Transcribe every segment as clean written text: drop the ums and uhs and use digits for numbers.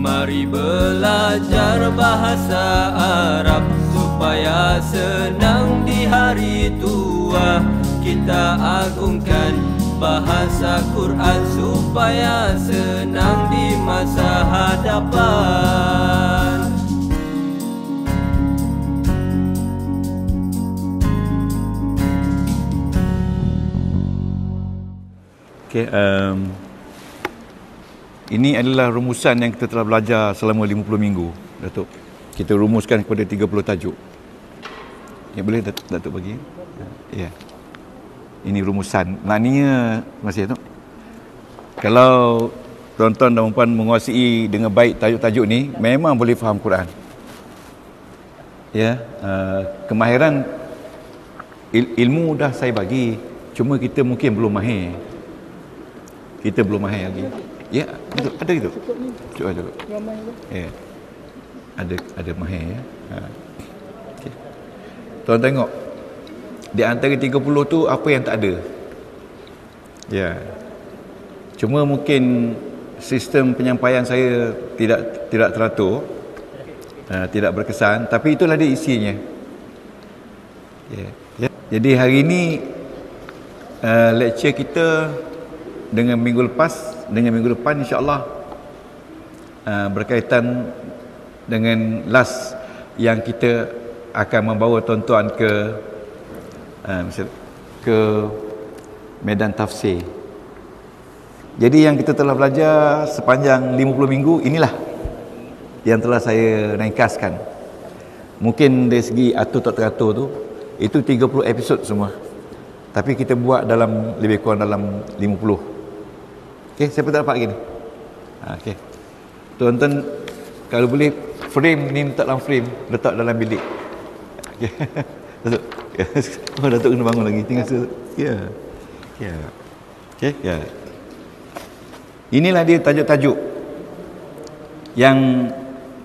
Mari belajar bahasa Arab supaya senang di hari tua. Kita agungkan bahasa Quran supaya senang di masa hadapan. Okay, ini adalah rumusan yang kita telah belajar selama 50 minggu, Datuk. Kita rumuskan kepada 30 tajuk. Ya, boleh Datuk bagi? Ya. Ini rumusan. Maknanya, masih Datuk. Kalau tuan-tuan dan puan menguasai dengan baik tajuk-tajuk ni, memang boleh faham Quran. Ya, kemahiran ilmu dah saya bagi, cuma kita mungkin belum mahir. Kita belum mahir lagi. Ya, betul. Ada gitu. Cukup. Ya. Ada mahir ya. Okay. Tuan tengok. Di antara 30 tu apa yang tak ada? Ya. Cuma mungkin sistem penyampaian saya tidak teratur. Tidak berkesan, tapi itulah dia isinya. Ya. Jadi hari ini lecture kita dengan minggu depan insya-Allah berkaitan dengan last yang kita akan membawa tuan-tuan ke medan tafsir. Jadi yang kita telah belajar sepanjang 50 minggu inilah yang telah saya ringkaskan. Mungkin dari segi atur tak teratur tu itu 30 episod semua. Tapi kita buat dalam lebih kurang dalam 50. Okey, siapa tak dapat lagi ni? Okey. Tuan-tuan kalau boleh frame ni letak dalam frame, letak dalam bilik. Okey. Datuk. Oh, Datuk kena bangun lagi. Tinggal ya. Ya. Okey, ya. Inilah dia tajuk-tajuk yang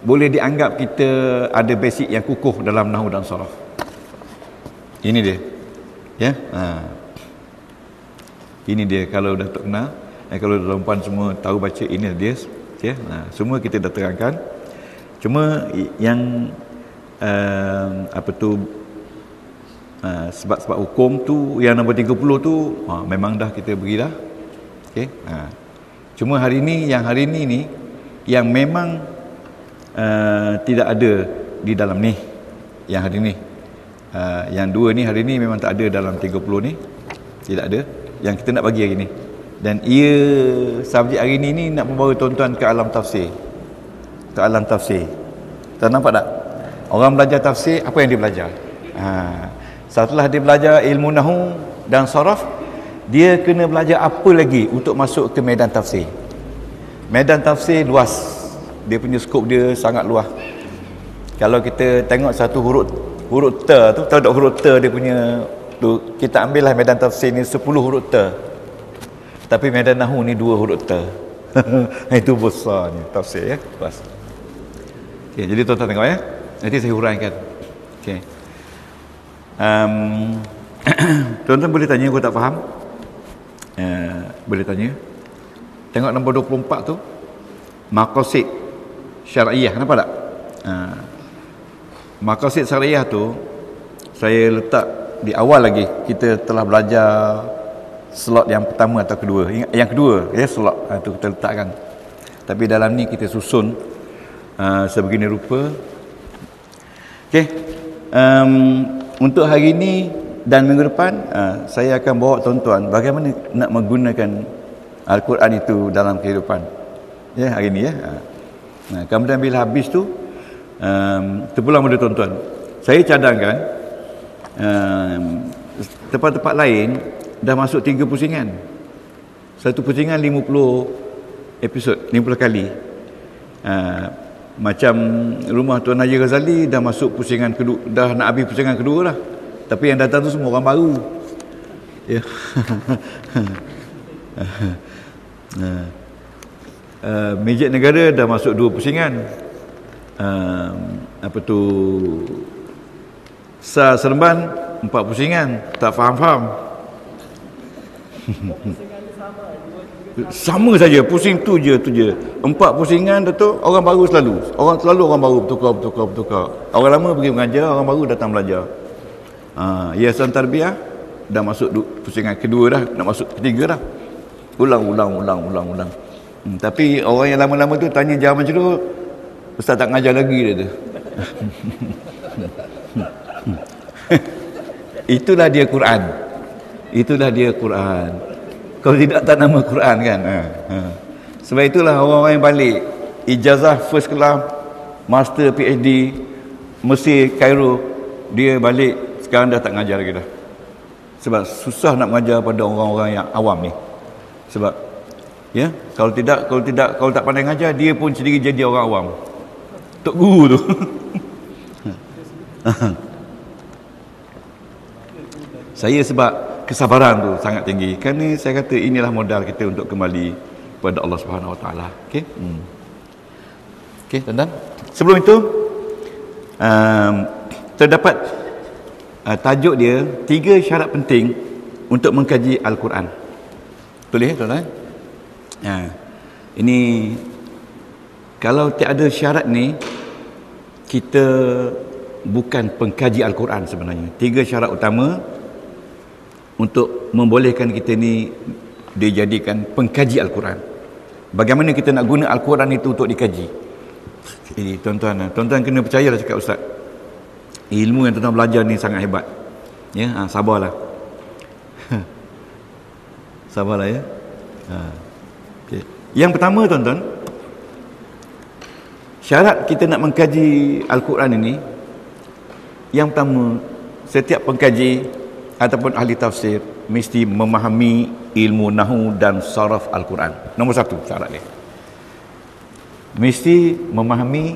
boleh dianggap kita ada basic yang kukuh dalam nahwu dan saraf. Ini dia. Ya. Ini dia kalau Datuk kenal. Kalau tuan-puan semua tahu baca, ini dia ya. Semua kita dah terangkan. Cuma yang sebab-sebab hukum tu yang nombor 30 tu memang dah kita beri dah. Okey. Cuma hari ini ni yang memang tidak ada di dalam ni. Yang hari ni. Yang dua ni hari ni memang tak ada dalam 30 ni. Tidak ada. Yang kita nak bagi hari ni. Dan ia subjek hari ni nak membawa tuan-tuan ke alam tafsir. Ke alam tafsir. Tuan nampak tak? Orang belajar tafsir, apa yang dia belajar? Setelah dia belajar ilmu nahwu dan saraf, dia kena belajar apa lagi untuk masuk ke medan tafsir. Medan tafsir luas. Dia punya skop dia sangat luas. Kalau kita tengok satu huruf ta tu, tahu tak huruf ta dia punya tu, kita ambillah medan tafsir ni 10 huruf ta. Tapi medan nahwu ni 2 huruf ta. Itu besarnya tafsir ya. Bas. Okey, jadi tuan-tuan tengok ya. Nanti saya huraikan. Okey. Tuan-tuan boleh tanya, aku tak faham. Boleh tanya. Tengok nombor 24 tu. Maqasid syar'iyah, nampak tak? Maqasid syar'iyah tu saya letak di awal lagi. Kita telah belajar slot yang pertama atau kedua. Yang kedua ya, slot tu kita letakkan. Tapi dalam ni kita susun sebegini rupa. Okey. Untuk hari ini dan minggu depan saya akan bawa tuan-tuan bagaimana nak menggunakan Al-Quran itu dalam kehidupan. Ya, hari ini ya. Kemudian bila habis tu terpulang pada tuan-tuan. Saya cadangkan tempat-tempat lain dah masuk 3 pusingan. Satu pusingan 50 episod, 50 kali. Macam rumah Tuan Haji Ghazali dah masuk pusingan kedua, dah nak habis pusingan kedua lah. Tapi yang datang tu semua orang baru. Ya. Mijit Negara dah masuk 2 pusingan. Sa Seremban 4 pusingan. Tak faham-faham. Sama saja, pusing tu je. 4 pusingan tu orang baru selalu. Orang baru bertukar. Orang lama pergi mengajar, orang baru datang belajar. Yayasan Tarbiyah dah masuk pusingan kedua dah, nak masuk ketiga dah. Ulang. Tapi orang yang lama-lama tu tanya jawab macam tu, ustaz tak ngajar lagi dia tu. Itulah dia Quran. Kalau tidak tak nama Quran kan. Sebab itulah orang-orang yang balik ijazah first class, master, PhD, Mesir, Cairo, dia balik sekarang dah tak ngajar lagi dah. Sebab susah nak mengajar pada orang-orang yang awam ni. Sebab kalau tak pandai ngajar, dia pun sendiri jadi orang awam. Tok guru tu. Saya sebab kesabaran tu sangat tinggi. Kerana saya kata inilah modal kita untuk kembali kepada Allah Subhanahu Wa Taala. Okey. Okey, tuan-tuan. Sebelum itu terdapat tajuk dia 3 syarat penting untuk mengkaji Al-Quran. Tulis tuan-tuan. Ini kalau tiada syarat ni, kita bukan pengkaji Al-Quran sebenarnya. 3 syarat utama untuk membolehkan kita ni dijadikan pengkaji Al-Quran. Bagaimana kita nak guna Al-Quran itu untuk dikaji? Jadi tuan-tuan kena percayalah cakap ustaz. Ilmu yang tuan-tuan belajar ni sangat hebat. Ya, sabarlah. Sabarlah ya. Okay. Yang pertama tuan-tuan, syarat kita nak mengkaji Al-Quran ini, yang pertama, setiap pengkaji ataupun ahli tafsir mesti memahami ilmu nahu dan saraf Al-Quran. Nombor 1 syarat dia. Mesti memahami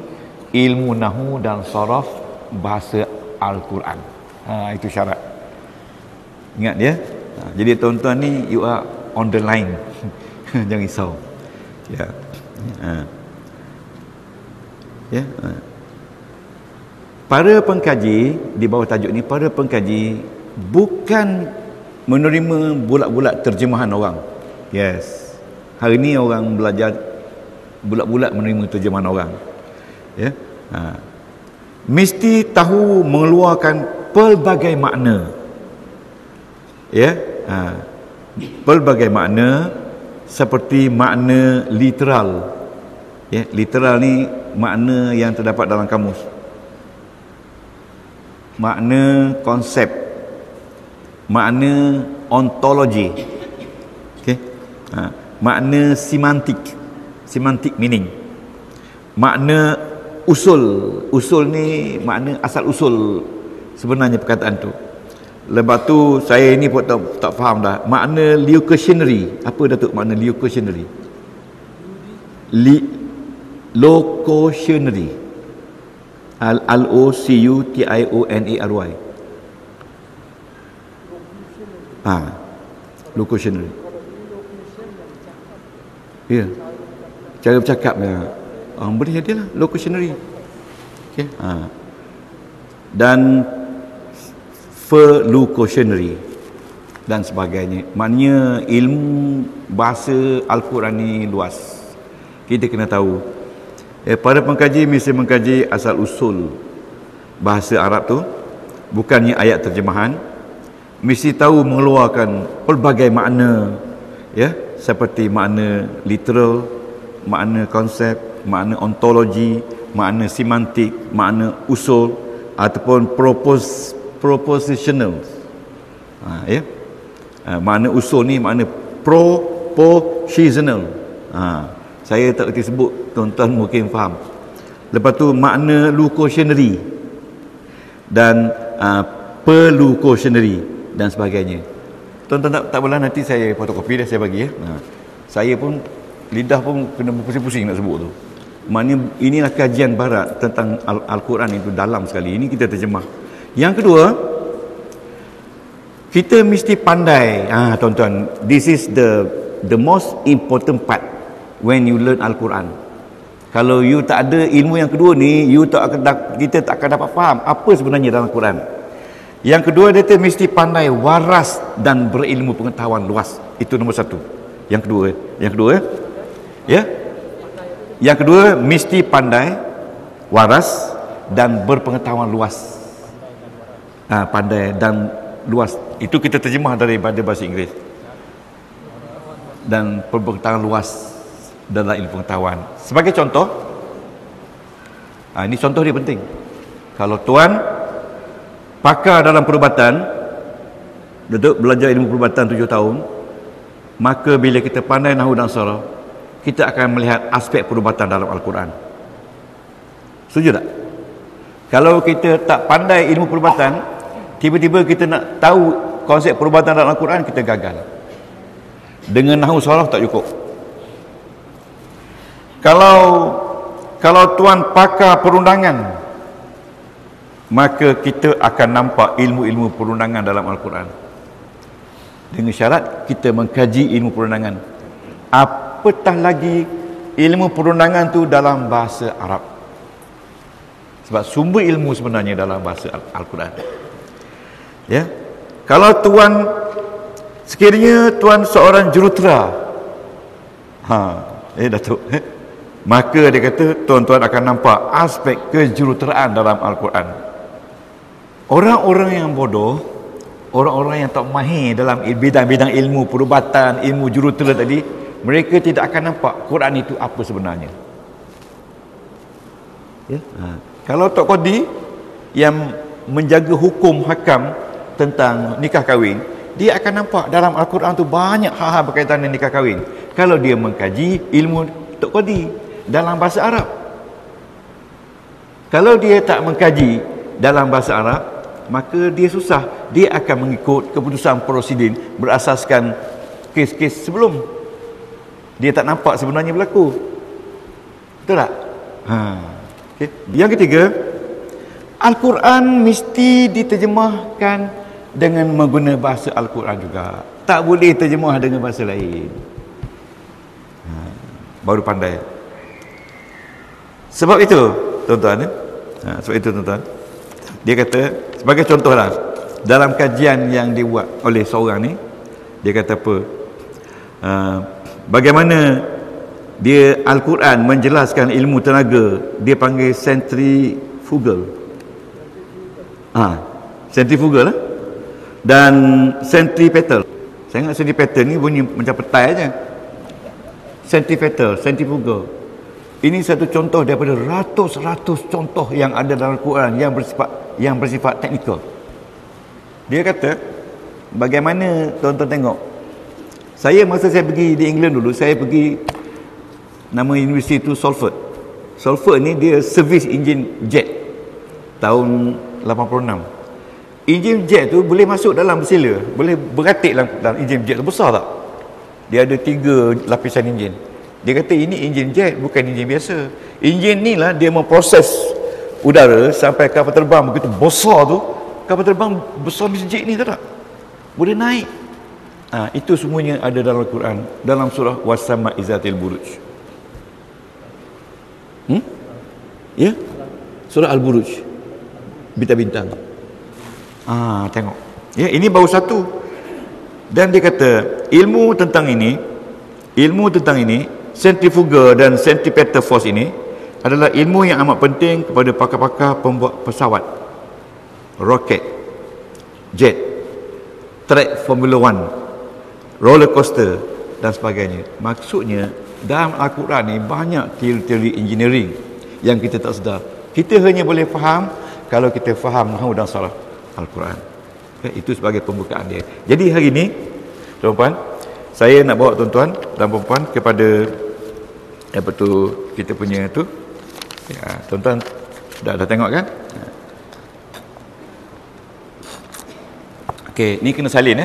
ilmu nahu dan saraf bahasa Al-Quran. Itu syarat. Ingat dia. Jadi tuan-tuan ni, you are on the line. Jangan risau. Ya. Para pengkaji, di bawah tajuk ni, para pengkaji bukan menerima bulat-bulat terjemahan orang. Yes. Hari ni orang belajar bulat-bulat menerima terjemahan orang. Ya. Mesti tahu mengeluarkan pelbagai makna. Ya. Pelbagai makna seperti makna literal. Ya, literal ni makna yang terdapat dalam kamus. Makna konsep, makna ontologi, okay? Makna semantik meaning, makna usul ni makna asal usul sebenarnya perkataan tu. Lepas tu saya ni pun tak faham dah makna locutionary. Apa Datuk makna locutionary? Locutionary, L-O-C-U-T-I-O-N-A-R-Y. Locutionary. Ya. Cara bercakap ya. Boleh jadilah locutionary. Okey. Dan verlocutionary dan sebagainya. Maknanya ilmu bahasa Al-Quran ni luas. Kita kena tahu. Para pengkaji mesti mengkaji asal usul bahasa Arab tu, bukannya ayat terjemahan. Mesti tahu mengeluarkan pelbagai makna, ya, seperti makna literal, makna konsep, makna ontologi, makna semantik, makna usul ataupun propositional. Ya. Makna usul ni makna propositional. Saya tak kerti sebut, tuan-tuan mungkin faham. Lepas tu makna locutionary dan perlocutionary dan sebagainya. Tuan-tuan tak boleh nanti saya fotokopi dah saya bagi ya. Saya pun lidah pun kena berpusing-pusing nak sebut tu. Maknanya inilah kajian barat tentang Al-Quran itu dalam sekali. Ini kita terjemah. Yang kedua, kita mesti pandai. Tuan-tuan, this is the most important part when you learn Al-Quran. Kalau you tak ada ilmu yang kedua ni, kita tak akan dapat faham apa sebenarnya dalam Al-Quran. Yang kedua, dia mesti pandai waras dan berilmu pengetahuan luas. Itu nombor 1. Yang kedua, ya. Yang kedua, mesti pandai, waras dan berpengetahuan luas. Pandai dan luas. Itu kita terjemah daripada bahasa Inggeris. Dan berpengetahuan luas dalam ilmu pengetahuan. Sebagai contoh, ini contoh dia penting. Kalau tuan pakar dalam perubatan, duduk belajar ilmu perubatan 7 tahun, maka bila kita pandai nahwu dan saraf, kita akan melihat aspek perubatan dalam Al-Quran. Setuju tak? Kalau kita tak pandai ilmu perubatan, tiba-tiba kita nak tahu konsep perubatan dalam Al-Quran, kita gagal. Dengan nahwu saraf tak cukup. Kalau tuan pakar perundangan, maka kita akan nampak ilmu-ilmu perundangan dalam Al-Quran. Dengan syarat kita mengkaji ilmu perundangan. Apatah lagi ilmu perundangan tu dalam bahasa Arab. Sebab sumber ilmu sebenarnya dalam bahasa Al-Quran. Ya. Kalau tuan sekiranya tuan seorang jurutera, Datuk, maka dia kata tuan-tuan akan nampak aspek kejuruteraan dalam Al-Quran. Orang-orang yang bodoh, orang-orang yang tak mahir dalam bidang-bidang ilmu perubatan, ilmu jurutera tadi, mereka tidak akan nampak Quran itu apa sebenarnya. Ya? Kalau Tok Qadi yang menjaga hukum hakam tentang nikah kahwin, dia akan nampak dalam Al-Quran tu banyak hal-hal berkaitan dengan nikah kahwin. Kalau dia mengkaji ilmu Tok Qadi dalam bahasa Arab. Kalau dia tak mengkaji dalam bahasa Arab, maka dia susah. Dia akan mengikut keputusan prosidin berasaskan kes-kes sebelum. Dia tak nampak sebenarnya berlaku. Betul tak? Okay. Yang ketiga, Al-Quran mesti diterjemahkan dengan menggunakan bahasa Al-Quran juga. Tak boleh terjemah dengan bahasa lain. Baru pandai. Sebab itu, tuan-tuan, dia kata, sebagai contohlah, dalam kajian yang dibuat oleh seorang ni, dia kata apa? Bagaimana dia Al-Quran menjelaskan ilmu tenaga, dia panggil centrifugal. Centrifugal lah. Dan centripetal. Saya ingat centripetal ni bunyi macam petai aja. Centrifugal. Ini satu contoh daripada ratus-ratus contoh yang ada dalam Al-Quran yang bersifat teknikal. Dia kata, bagaimana tuan-tuan tengok, masa saya pergi di England dulu, saya pergi, nama universiti itu Salford. Salford ni dia servis enjin jet tahun 86. Enjin jet tu boleh masuk dalam berseler, boleh beratik dalam enjin jet tu. Besar tak? Dia ada 3 lapisan enjin. Dia kata ini enjin jet, bukan enjin biasa. Enjin ni lah dia memproses udara sampai kapal terbang begitu besar tu. Kapal terbang besar masjid ni, tak? Boleh naik. Itu semuanya ada dalam Al-Quran, dalam surah Was-Sama Izatil Buruj. Ya? Surah Al-Buruj. Bintang-bintang. Tengok. Ya, ini baru satu. Dan dia kata, ilmu tentang ini, centrifugal dan centripetal force ini adalah ilmu yang amat penting kepada pakar-pakar pembuat pesawat, roket, jet, track Formula 1, roller coaster dan sebagainya. Maksudnya dalam Al-Quran ni banyak teori-teori engineering yang kita tak sedar. Kita hanya boleh faham kalau kita faham nahwu dan saraf Al-Quran. Itu sebagai pembukaan dia. Jadi hari ini, tuan-tuan, saya nak bawa tuan-tuan dan puan-puan kepada apa tu kita punya tu. Tuan-tuan dah tengok kan? Okey, ni kena salin.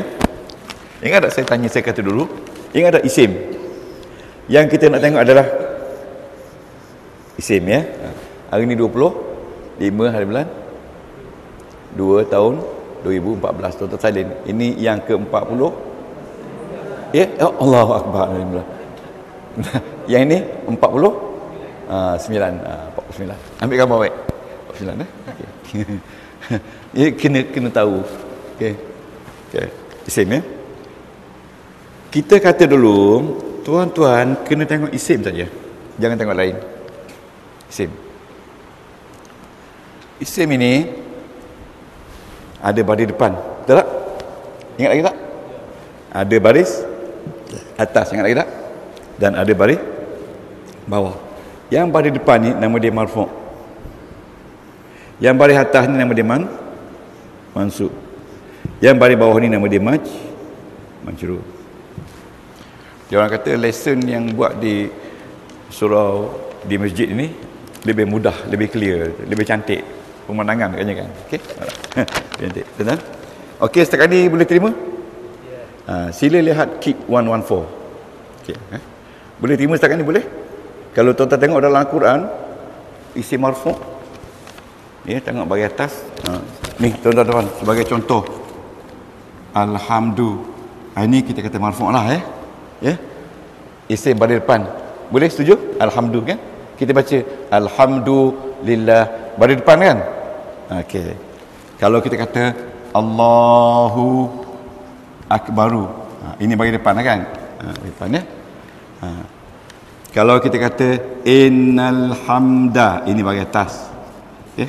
Ingat tak saya kata dulu? Ingat tak isim? Yang kita nak tengok adalah isim, ya. Hari ni 5 hari bulan 2 tahun 2014. Tuan-tuan salin. Ini yang ke-40. Ya, Allahu Akbar. Yang ini 49. 49. Ambil gambar baik. 49, okey. Ya, kena tahu. Okey. Isim, ya. Kita kata dulu, tuan-tuan kena tengok isim saja. Jangan tengok lain. Isim. Isim ini ada baris depan. Betul tak? Ingat lagi tak? Ada baris atas, ingat lagi tak? Dan ada baris bawah. Yang baris depan ni nama dia marfu'. Yang baris atas ni nama dia mansub. Yang baris bawah ni nama dia majrur. Dia orang kata lesson yang buat di surau di masjid ini lebih mudah, lebih clear, lebih cantik pemandangan katanya kan. Okey. Cantik. Betul? Okey, setakat ni boleh terima? Sila lihat kit 114. Okey, boleh terima setakat ni boleh? Kalau tuan-tuan tengok dalam Al-Quran isim marfu', ya, tengok bahagian atas. Ni tuan-tuan sebagai contoh. Alhamdulillah. Ini kita kata marfu' lah ya. Isim baris depan. Boleh setuju? Alhamdulillah kan? Kita baca alhamdulillah baris depan kan? Okey. Kalau kita kata Allahu akbaru. Ini baris depan kan? Depan ya. Kalau kita kata innal hamda, ini baris atas. Okey.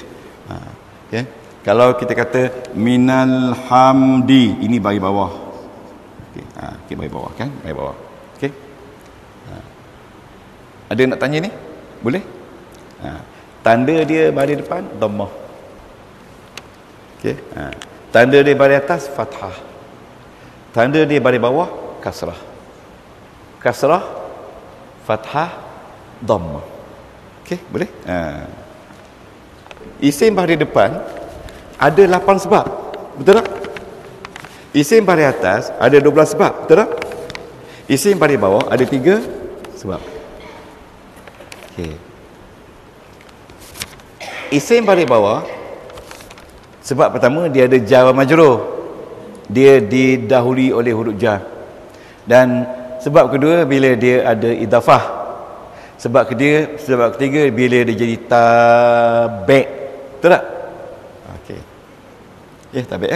Okey. Kalau kita kata minal hamdi, ini baris bawah. Okey. Okey, baris bawah kan? Baris bawah. Okey. Ada nak tanya ni? Boleh? Tanda dia baris depan dhammah. Okey. Tanda dia baris atas fathah. Tanda dia baris bawah kasrah. Kasrah, fathah, dhammah. Okey, boleh? Isim baris depan ada 8 sebab. Betul tak? Isim baris atas ada 12 sebab. Betul tak? Isim baris bawah ada 3 sebab. Okey. Isim baris bawah, sebab pertama dia ada jar wa majrur. Dia didahului oleh huruf jar. Dan sebab kedua bila dia ada idafah. Sebab ketiga bila dia jadi tabi'. Betul tak? Okey. Tabi'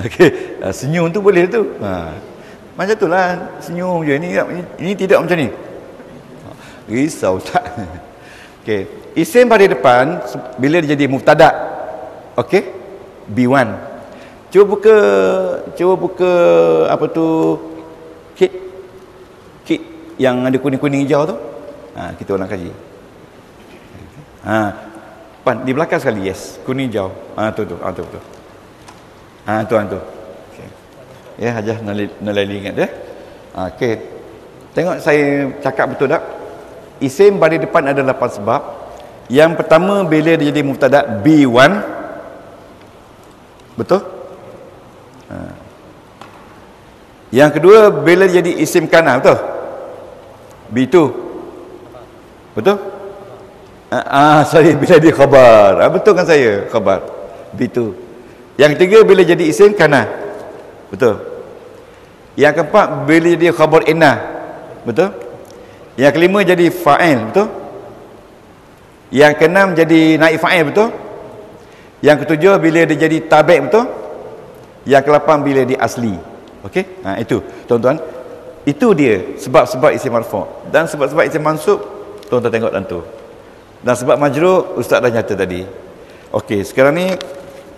Okey. Senyum tu boleh tu. Macam itulah senyum je. Ini tidak macam ni. Risau tak? Okey. Isim baris depan bila dia jadi mubtada'. Okey? B1. Cuba buka apa tu? Kit yang ada kuning-kuning hijau tu. Kita ulang kaji. Pan di belakang sekali, yes. Kuning hijau. Tu. Tu. Okey. Ya, Hajah Nalali ingat ya. Okey. Tengok saya cakap betul tak? Isim baris depan ada 8 sebab. Yang pertama bila dia jadi mubtada' B1. Betul? Yang kedua bila dia jadi isim kana, betul? B2. Betul? Sorry, bila dia khabar. Betul kan saya? Khabar. B2. Yang ketiga bila jadi isim kana. Betul? Yang keempat bila jadi khabar inna. Betul? Yang kelima jadi fa'il. Betul? Yang keenam jadi naib fa'il. Betul? Yang ketujuh bila dia jadi tabi'. Betul? Yang ke-8 bila dia asli. Okey? Itu tuan-tuan. Itu dia sebab-sebab isim marfu'. Dan sebab-sebab isim mansub tuan-tuan tengok dalam tu. Dan sebab majrur ustaz dah nyata tadi. Okey, sekarang ni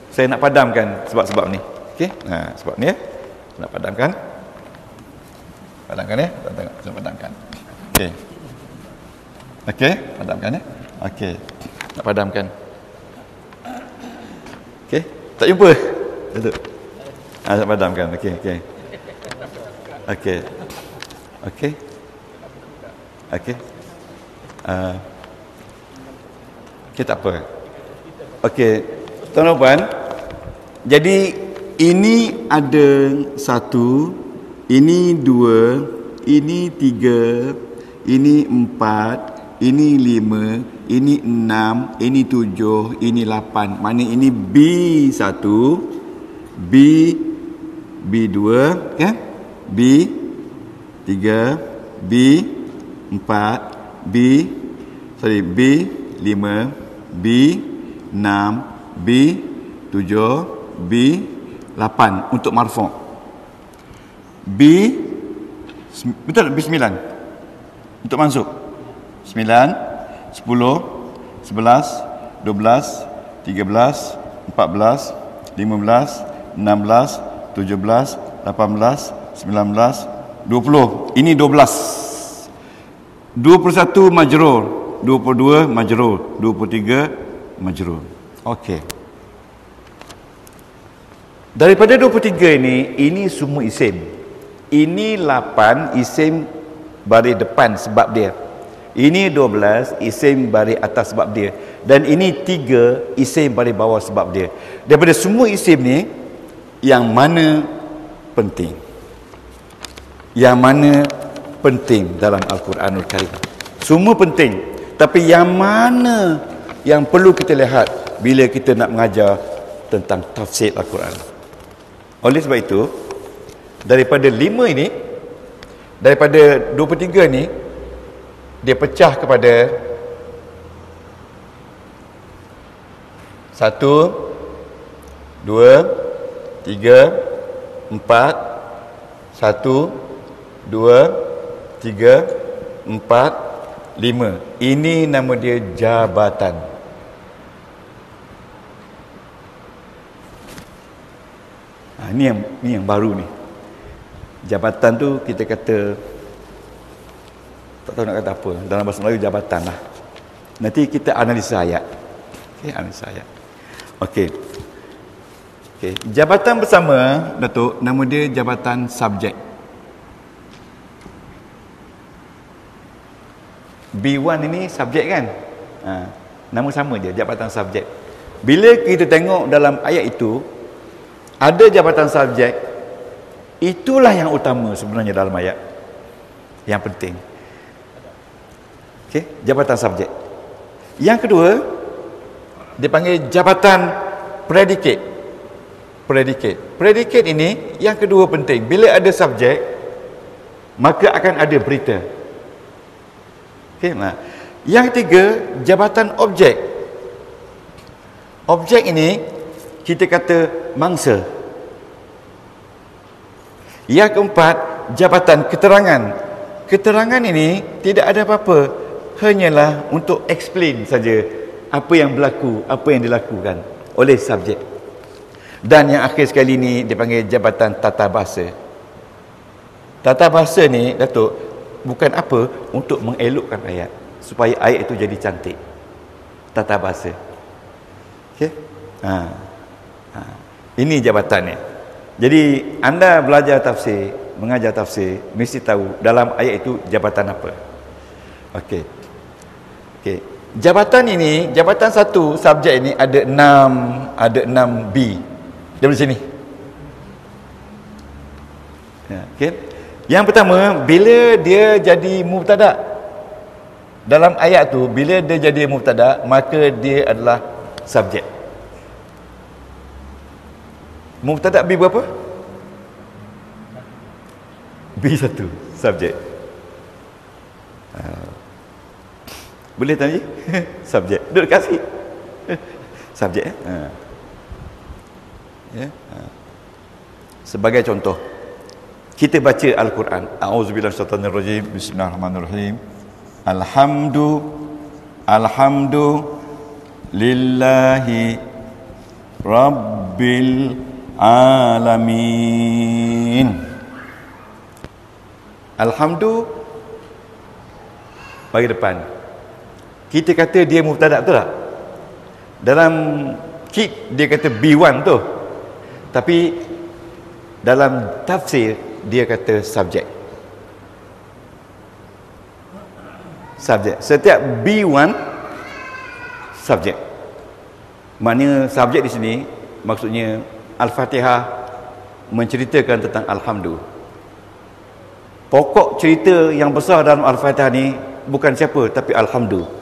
saya nak padamkan sebab-sebab ni. Okey? Sebab ni ya. Nak padamkan. Padamkan ya. Tengok saya padamkan. Okey. Okey, padamkan ya. Okey. Nak padamkan. Okey, tak jumpa. Betul. Nak padamkan. Okey. Okey, tak apa. Okey, tuan-tuan. Jadi ini ada 1, ini 2, ini 3, ini 4, ini 5, ini 6, ini 7, ini 8. Mana ini B1, B2, ya? B3, B4, B5, B6, B7, B8 untuk marfu'. B Betul, lebih 9. Untuk masuk. 9, 10, 11, 12, 13, 14, 15, 16, 17, 18, 19, 20. Ini 12. 21 majrur, 22 majrur, 23 majrur. Okey. Daripada 23 ini semua isim. Ini 8 isim baris depan sebab dia. Ini 12 isim baris atas sebab dia. Dan ini 3 isim baris bawah sebab dia. Daripada semua isim ni, yang mana penting? Yang mana penting dalam Al-Quranul Karim? Semua penting. Tapi yang mana yang perlu kita lihat bila kita nak mengajar tentang tafsir Al-Quran? Oleh sebab itu, daripada 5 ini, daripada 23 ni, dia pecah kepada 1, 2, 3, 4, 1, 2, 3, 4, 5. Ini nama dia jabatan. Ini yang baru ni. Jabatan tu kita kata, tak tahu nak kata apa, dalam bahasa Melayu jabatan lah. Nanti kita analisa ayat. Okey, analisa ayat. Okey. Okey, jabatan bersama, Datuk, nama dia jabatan subjek. B1 ini subjek kan? Nama sama je, jabatan subjek. Bila kita tengok dalam ayat itu, ada jabatan subjek, itulah yang utama sebenarnya dalam ayat. Yang penting. Okey, jabatan subjek. Yang kedua, dipanggil jabatan predicate. Predicate ini yang kedua penting. Bila ada subjek, maka akan ada berita. Okey, nah. Yang ketiga, jabatan objek. Objek ini kita kata mangsa. Yang keempat, jabatan keterangan. Keterangan ini tidak ada apa-apa, hanyalah untuk explain saja apa yang berlaku, apa yang dilakukan oleh subjek. Dan yang akhir sekali ni dipanggil jabatan tata bahasa. Tata bahasa ni, Datuk, bukan apa untuk mengelokkan ayat, supaya ayat itu jadi cantik. Tata bahasa. Okey? Ini jabatannya. Jadi anda belajar tafsir, mengajar tafsir, mesti tahu dalam ayat itu jabatan apa. Okey. Okey. Jabatan ini, jabatan satu subjek ini ada 6 B. Dari sini. Ya, okey. Yang pertama, bila dia jadi mubtada. Dalam ayat tu, bila dia jadi mubtada, maka dia adalah subjek. Mubtada B berapa? B1, subjek. Boleh tanya? Subjek. Duduk kasih. Subjek. Ya. Sebagai contoh, kita baca Al-Quran. A'udzubillahi minasyaitanir rajim. Bismillahirrahmanirrahim. Alhamdulillahi Rabbil alamin. Alhamdulillah bagi depan. Kita kata dia mubtada, betul tak? Dalam kit dia kata B1 tu. Tapi dalam tafsir dia kata subjek. Subjek. Setiap B1 subjek. Maknanya subjek di sini maksudnya Al-Fatihah menceritakan tentang Alhamdulillah. Pokok cerita yang besar dalam Al-Fatihah ni bukan siapa, tapi Alhamdulillah.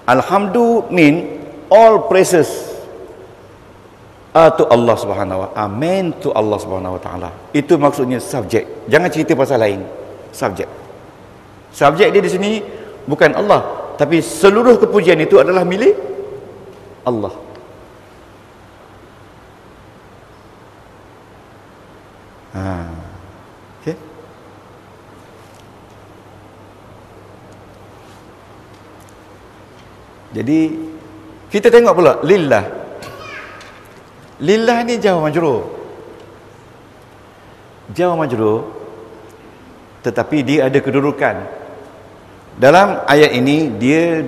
Alhamdulillah mean all praises to Allah Subhanahu wa ta'ala. Amen to Allah Subhanahu wa ta'ala. Itu maksudnya subjek. Jangan cerita pasal lain. Subjek. Subjek dia di sini bukan Allah, tapi seluruh kepujian itu adalah milik Allah. Okey. Jadi kita tengok pula lillah. Lillah ni jar majrur. Jar majrur, tetapi dia ada kedudukan. Dalam ayat ini dia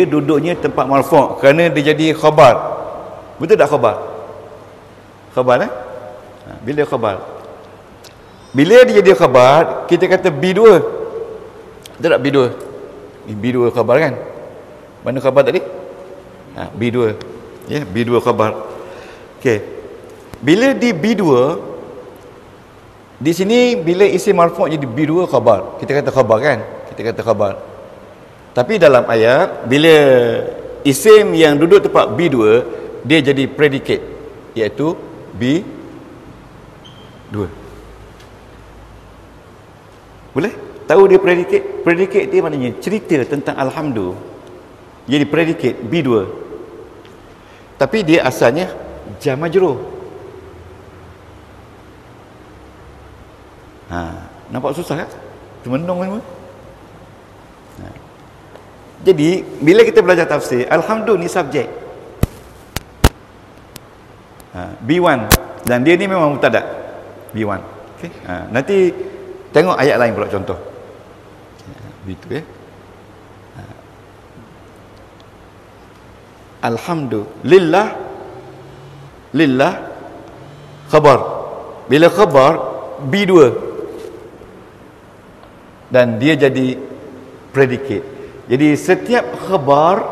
duduknya tempat marfu' kerana dia jadi khabar. Betul tak khabar? Khabar bila khabar. Bila dia jadi khabar, kita kata B2. Betul tak B2? B2 khabar kan? Mana khabar tadi? B2. Ya, B2 khabar. Okey. Bila di B2, di sini bila isim marfu' jadi B2 khabar. Kita kata khabar kan? Kita kata khabar. Tapi dalam ayat, bila isim yang duduk tempat B2, dia jadi predicate, iaitu B2. Boleh? Tahu dia predicate? Predicate dia maknanya cerita tentang alhamdulillah. Jadi predicate B2. Tapi dia asalnya jar majrur. Nampak susah kan? Termenung kan? Jadi bila kita belajar tafsir, alhamdulillah ni subjek. B1, dan dia ni memang mubtada. B1. Okey. Nanti tengok ayat lain pula contoh. B2 ya. Alhamdulillah, lillah khabar. Bila khabar B2 dan dia jadi predicate. Jadi setiap khabar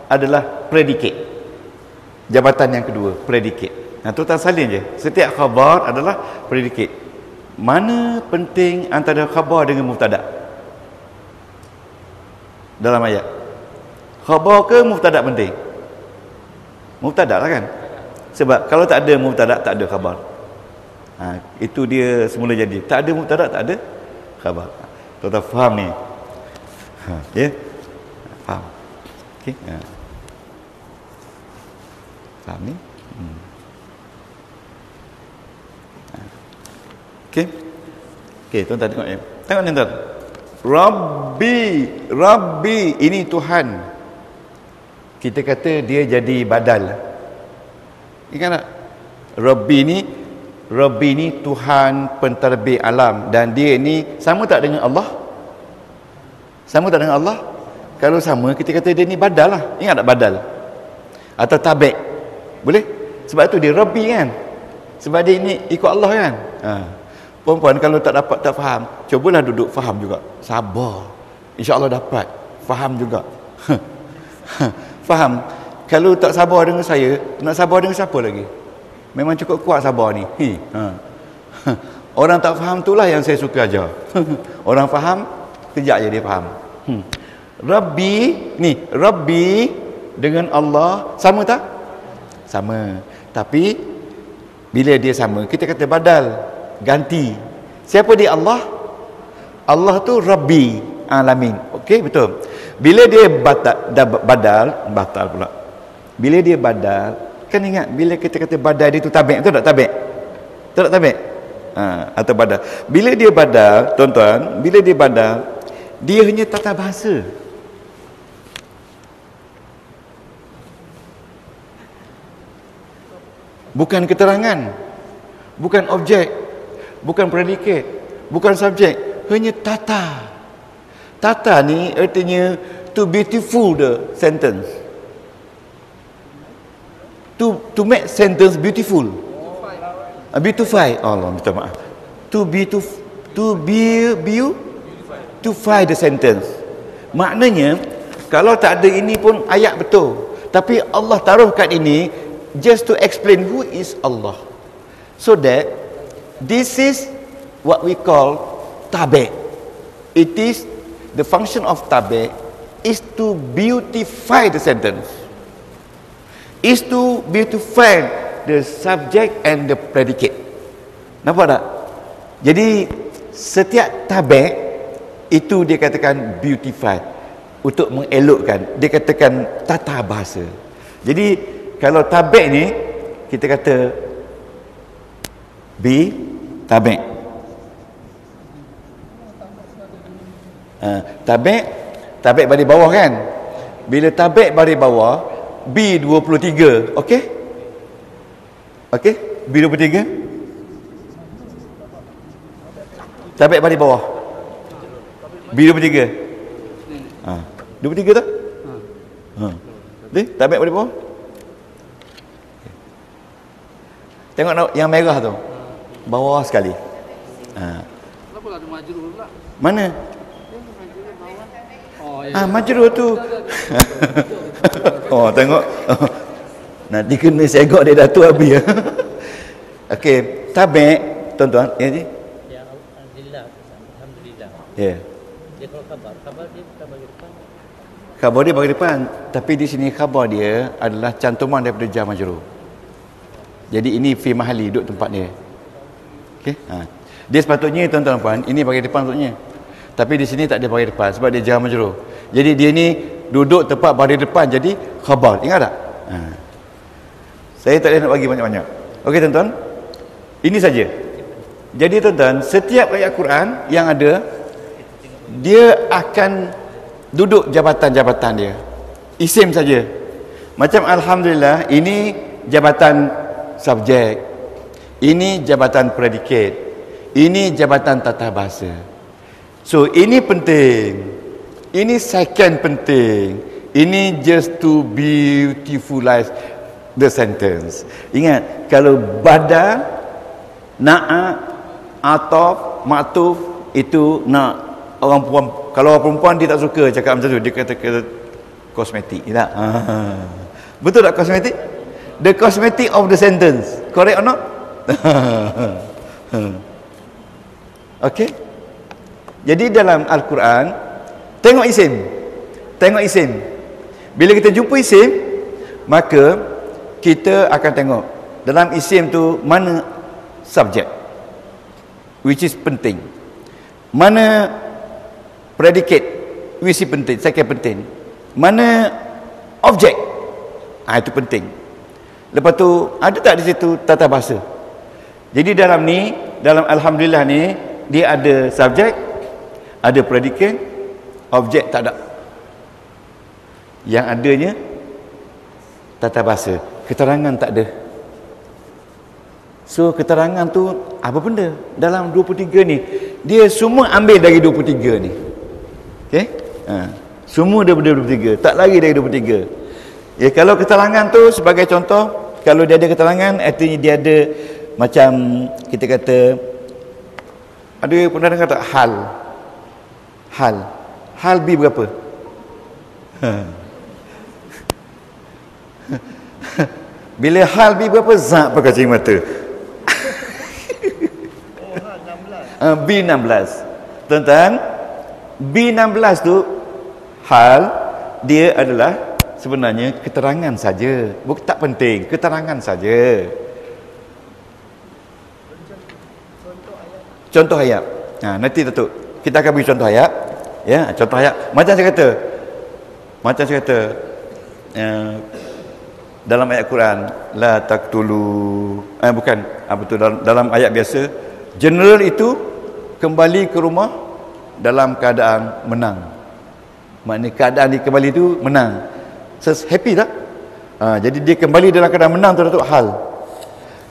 adalah predicate. Jabatan yang kedua, predicate. Tuan salin je. Setiap khabar adalah predicate. Mana penting antara khabar dengan mubtada dalam ayat? Khabar ke mubtada penting? Mubtada lah kan? Sebab kalau tak ada mubtada, tak ada khabar. Itu dia semula jadi. Tak ada mubtada, tak ada khabar. Tuan faham ni? Ya? Faham? Okey. Faham ni? Okey. Okey, tuan-tuan tengok ya. Tengok ni tuan. Rabbi, ini Tuhan. Kita kata dia jadi badal. Ingat tak? Rabbi ni Tuhan pentadbir alam, dan dia ni sama tak dengan Allah? Sama tak dengan Allah? Kalau sama, kita kata dia ni badal lah. Ingat tak badal? Atau tabi'. Boleh? Sebab tu dia Rabbi kan? Sebab dia ni ikut Allah kan? Perempuan kalau tak dapat, tak faham, cubalah duduk faham juga. Sabar. InsyaAllah dapat. Faham juga. Faham? Kalau tak sabar dengan saya, nak sabar dengan siapa lagi? Memang cukup kuat sabar ni. Orang tak faham itulah yang saya suka ajar. Orang faham, kejap je dia faham. Rabbi dengan Allah sama tak? Sama. Tapi bila dia sama, kita kata badal, ganti. Siapa dia Allah? Allah tu Rabbi alamin. Okey, betul. Bila dia badal pula. Bila dia badal, kan ingat bila kita kata badal dia tu tabi', betul tak tabi'? Betul tak tabi'? Atau badal. Bila dia badal, tuan-tuan, bila dia badal, dia hanya tata bahasa. Bukan keterangan, bukan objek, bukan predikat, bukan subjek, hanya tata. Tata ni artinya to beautiful the sentence. To make sentence beautiful. Beautify. Allah minta maaf. To beautify the sentence. Maknanya kalau tak ada ini pun ayat betul. Tapi Allah taruh kat ini just to explain who is Allah. So that this is what we call tabi'. It is the function of tabi' is to beautify the sentence. Is to beautify the subject and the predicate. Nampak tak? Jadi setiap tabi' itu dia katakan beautify, untuk mengelokkan. Dia katakan tata bahasa. Jadi kalau tabi' ni kita kata tabi'. Tabi' balik bawah kan? Bila tabik baris bawah B23, okey? Okey? B23. Tabik baris bawah B23. 23 tu? Tabik baris bawah. Tengok yang merah tu. Bawah sekali. Kenapa ada majrur pula? Mana? Oh, ya. Majrur tu. Oh, tengok. Nanti kena segok dia Datuk Abi. Okey, tabik tuan-tuan, ya ji? Ya, alhamdulillah. Ya. Dia kalau khabar dia bukan bagi depan. Khabar dia bagi depan, tapi di sini khabar dia adalah cantuman daripada jar majrur. Jadi ini fi mahali, duduk tempat dia. Okey? Dia sepatutnya tuan-tuan puan, ini bagi depan sepatutnya. Tapi di sini tak ada bagi depan sebab dia jar majrur. Jadi dia ni duduk tempat baris depan, jadi khabar. Ingat tak? Saya tak ada nak bagi banyak-banyak. Okey tuan-tuan. Ini saja. Jadi tuan-tuan, setiap ayat Quran yang ada, dia akan duduk jabatan-jabatan dia. Isim saja. Macam alhamdulillah, ini jabatan subjek. Ini jabatan predikat. Ini jabatan tata bahasa. So, ini penting. Ini second penting. Ini just to beautifulize the sentence. Ingat, kalau bada, na'a, atof, ma'tuf, itu nak orang perempuan. Kalau orang perempuan dia tak suka cakap macam tu, dia kata kosmetik. Tak? Betul tak kosmetik? The cosmetic of the sentence. Correct or not? Okey. Jadi dalam Al-Quran, tengok isim. Tengok isim. Bila kita jumpa isim, maka kita akan tengok dalam isim tu mana subjek, which is penting. Mana predikat, which is penting, second penting. Mana objek, itu penting. Lepas tu ada tak di situ tata bahasa? Jadi dalam ni, dalam alhamdulillah ni, dia ada subjek, ada predikat, objek tak ada. Yang adanya tata bahasa, keterangan tak ada. So keterangan tu apa benda? Dalam 23 ni, dia semua ambil dari 23 ni. Okey? Semua daripada 23, tak lagi dari 23. Ya, kalau keterangan tu sebagai contoh, kalau dia ada keterangan, artinya dia ada macam kita kata, ada pernah dengar tak hal B berapa? Bila hal B berapa, zat pakai cacing mata. B16. Tuan-tuan, B16 tu hal dia adalah sebenarnya keterangan saja, bukan tak penting, keterangan saja. Contoh ayat. Nanti Datuk kita akan beri contoh ayat. Ya, contoh ayat. Macam saya kata dalam ayat Quran, la taqtulu, bukan, betul, dalam ayat biasa, general itu kembali ke rumah dalam keadaan menang. Maknanya keadaan dia kembali itu menang. Happy tak? Jadi dia kembali dalam keadaan menang tu Datuk, hal.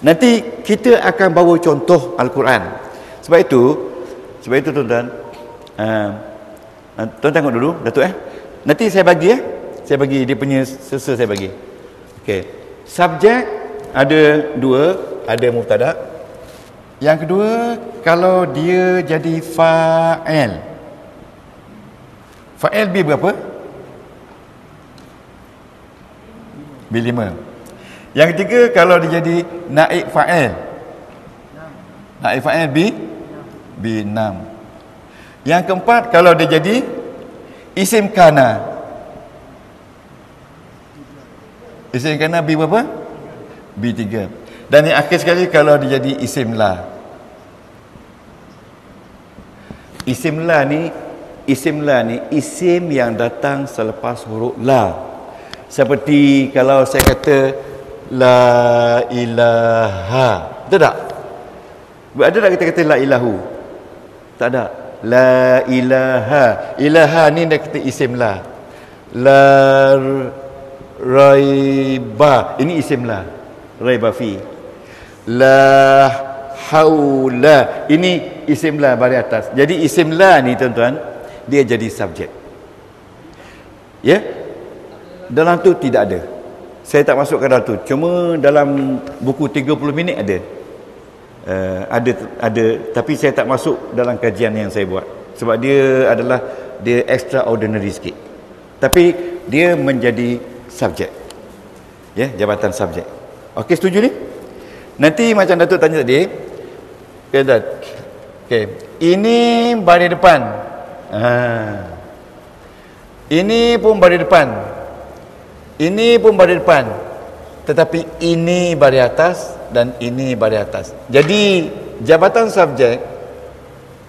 Nanti kita akan bawa contoh Al-Quran. Sebab itu tuan-tuan, tuan tengok dulu Datuk. Nanti saya bagi dia punya saya bagi. Okey. Subjek ada dua, ada mubtada. Yang kedua, kalau dia jadi fa'il. Fa'il B berapa? B5. Yang ketiga, kalau dia jadi naib fa'il. Naib fa'il B6. Yang keempat, kalau dia jadi isim kana. Isim kana B berapa? B3. Dan yang akhir sekali, kalau dia jadi isim la. Isim la ni isim yang datang selepas huruf la. Seperti kalau saya kata la ilaha, betul tak? Ada tak kita kata la ilahu? Tak ada. La ilaha. Ilaha ni dia kata isim la. La raiba. Ini isim la. Raiba fi. La haula. Ini isim la baris atas. Jadi isim la ni tuan-tuan, dia jadi subjek. Ya? Dalam tu tidak ada. Saya tak masukkan dalam tu. Cuma dalam buku 30 minit ada. Ada, tapi saya tak masuk dalam kajian yang saya buat. Sebab dia extraordinary sikit. Tapi dia menjadi subjek. Ya, jabatan subjek. Okey, setuju ni? Nanti macam Datuk tanya tadi. Okey. Ini baris depan. Ini pun baris depan. Ini pun baris depan. Tetapi ini baris atas dan ini baris atas. Jadi jabatan subjek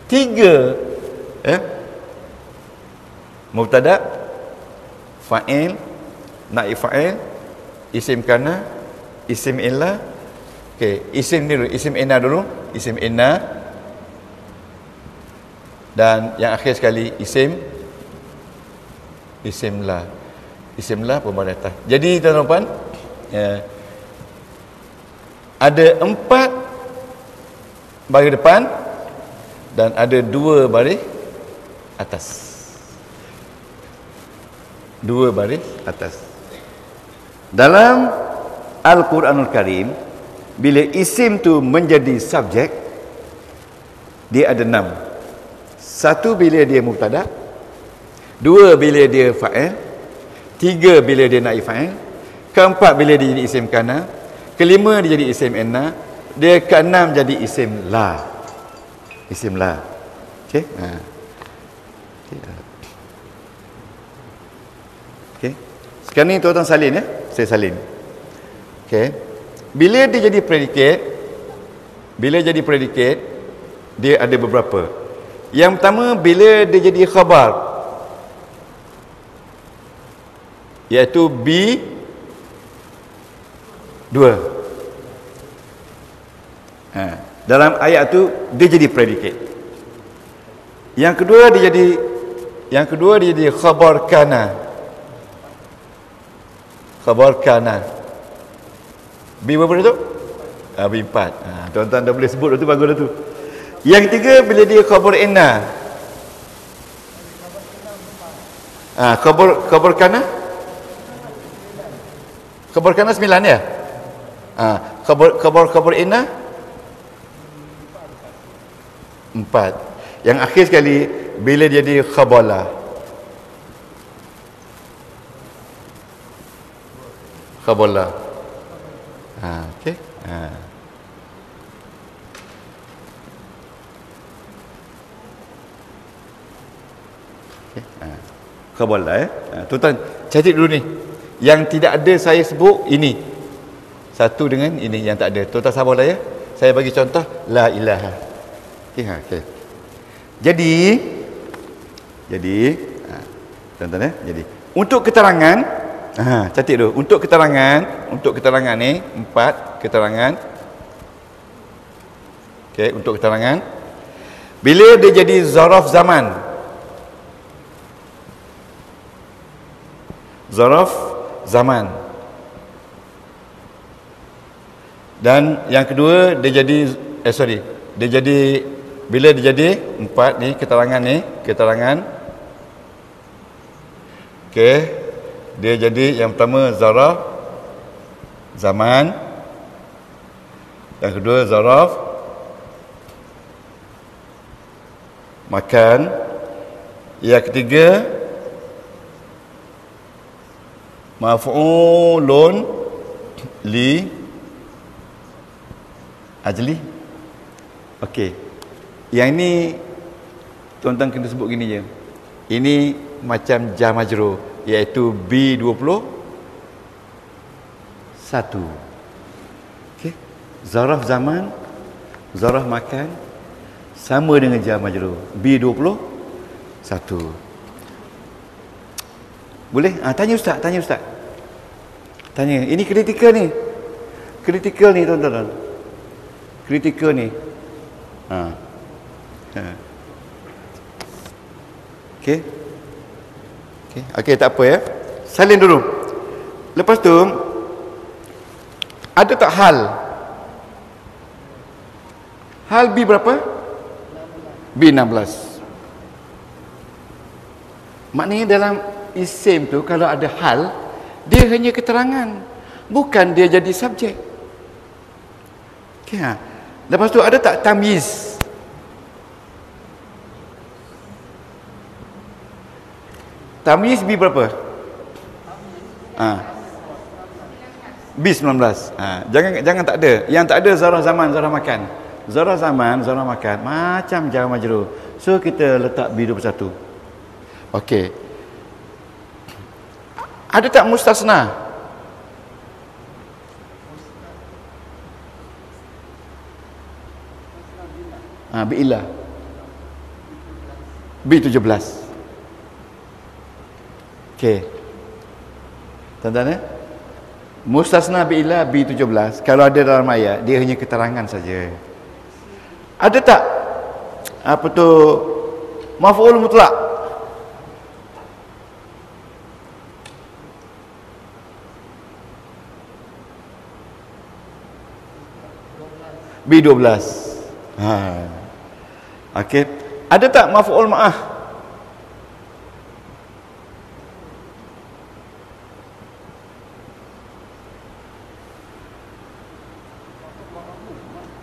3, mubtada, fa'il, naib fa'il, isim kana, isim illa. Okey, isim dulu, isim inna dulu, isim inna. Dan yang akhir sekali isim la. Isim la pun baris atas. Jadi tuan-tuan, ada 4 baris depan dan ada 2 baris atas. 2 baris atas. Dalam Al-Quranul Karim, bila isim tu menjadi subjek, dia ada 6. 1 bila dia mubtada, 2 bila dia fa'il, 3 bila dia naib fa'il, 4 bila dia jadi isim kana, 5 dia jadi isim inna, dia ke-6 jadi isim la. Isim la. Okey? Okey. Sekarang ni tuan-tuan salin ya. Saya salin. Okey. Bila dia jadi predikat, dia ada beberapa. Yang pertama, bila dia jadi khabar, iaitu B2. Dalam ayat tu dia jadi predikat. Yang kedua dia jadi khabar kana. Khabar kana. B berapa tu? B4. Tuan-tuan dah boleh sebut dah tu, bagus dah tu. Yang ketiga bila dia khabar inna. Khabar kana. Khabar kana 9 ya? Khabar inna 4. Yang akhir sekali bila dia jadi khabala. Khabala. Okey. Khabala tuan-tuan catat dulu ni. Yang tidak ada saya sebut ini. Satu dengan ini yang tak ada. Tuan-tuan sabarlah ya. Saya bagi contoh la ilaha. Okey. Jadi tuan-tuan ya. Jadi untuk keterangan, catat dulu. Untuk keterangan ni 4 keterangan. Okey, untuk keterangan bila dia jadi zaraf zaman. Zaraf zaman. Dan yang kedua dia jadi bila dia jadi 4 ni keterangan okey, dia jadi yang pertama zaraf zaman, yang kedua zaraf makan, yang ketiga maf'ulun li ajli. Okey. Yang ini tuan-tuan kena sebut gini je. Ini macam jar majrur, iaitu B21. Okey. Zaraf zaman, zaraf makan sama dengan jar majrur B21. Boleh? Tanya ustaz. Tanya. Ini kritikal ni. Kritikal ni tuan-tuan. Kritikal ni. Okey. Okey, tak apa ya. Salin dulu. Lepas tu ada tak hal? Hal B berapa? B 16. Maknanya dalam isim tu kalau ada hal, dia hanya keterangan, bukan dia jadi subjek. Okey, lepas tu ada tak tamyiz? Tamyiz B berapa? B 19. Jangan tak ada. Yang tak ada zarah zaman, zarah makan. Zarah zaman, zarah makan macam jar majrur. So kita letak B 21. Okey. Ada tak mustasna? Bi ilah. B 17. Okey. Tuan-tuan mustasna bi ilah B 17. Kalau ada dalam ayat, dia hanya keterangan saja. Ada tak apa tu maf'ul mutlak? B 12. Okey. Ada tak maf'ul ma'ah?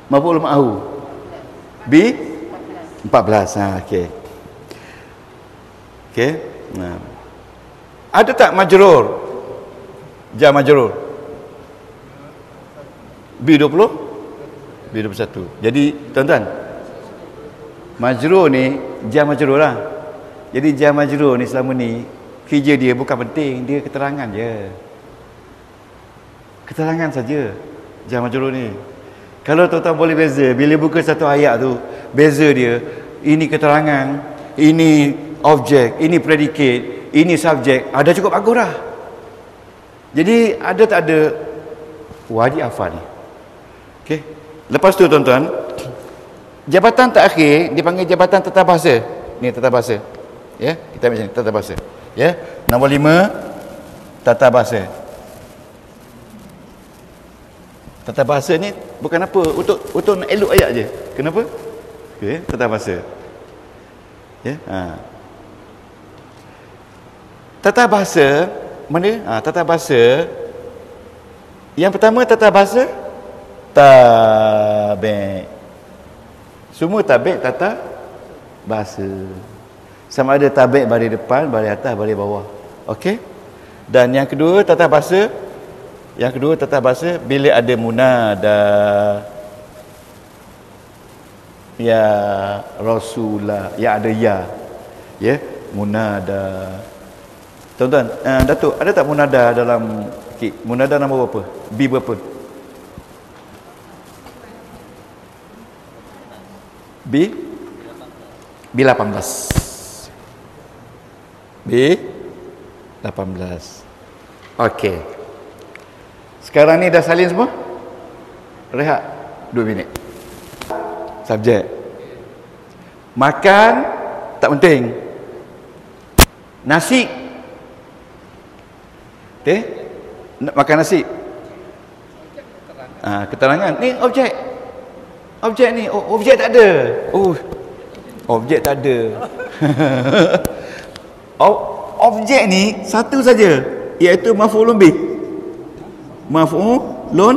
Maf'ul ma'ahu. B 14. Okey. Okey. Ada tak majrur? Jar majrur. B 20? B 21. Jadi tuan-tuan, majrur ni jar majrur lah. Jadi jar majrur ni selama ni kerja dia bukan penting, dia keterangan je. Keterangan saja jar majrur ni. Kalau tuan-tuan boleh beza, bila buka satu ayat tu, beza dia, ini keterangan, ini objek, ini predikat, ini subjek, ada cukup bagus dah. Jadi ada tak ada wajib hafal ni. Okey. Lepas tu tuan-tuan, jabatan terakhir dipanggil jabatan tata bahasa. Ni tata bahasa. Ya, kita ambil sini tata bahasa. Ya, nombor 5 tata bahasa. Tata bahasa ni bukan apa, untuk nak elok ayat je. Kenapa? Okey, tata bahasa. Ya, tata bahasa mana? Tata bahasa. Yang pertama tata bahasa tabi'. Semua tabi' tata bahasa. Sama ada tabi' baris depan, baris atas, baris bawah. Okey? Dan yang kedua tata bahasa, bila ada munada, ya Rasulullah, ya ada ya. Ya, munada. Tuan-tuan, Datuk, ada tak munada dalam munada nombor berapa? B berapa? B 18. B 18. Okey. Sekarang ni dah salin semua? Rehat 2 minit. Subjek. Makan tak penting. Nasi. Okey? Makan nasi. Keterangan. Ni objek. Objek ni. Objek tak ada. Objek tak ada. Objek ni satu saja, iaitu maf'ulun bih. Maf'ulun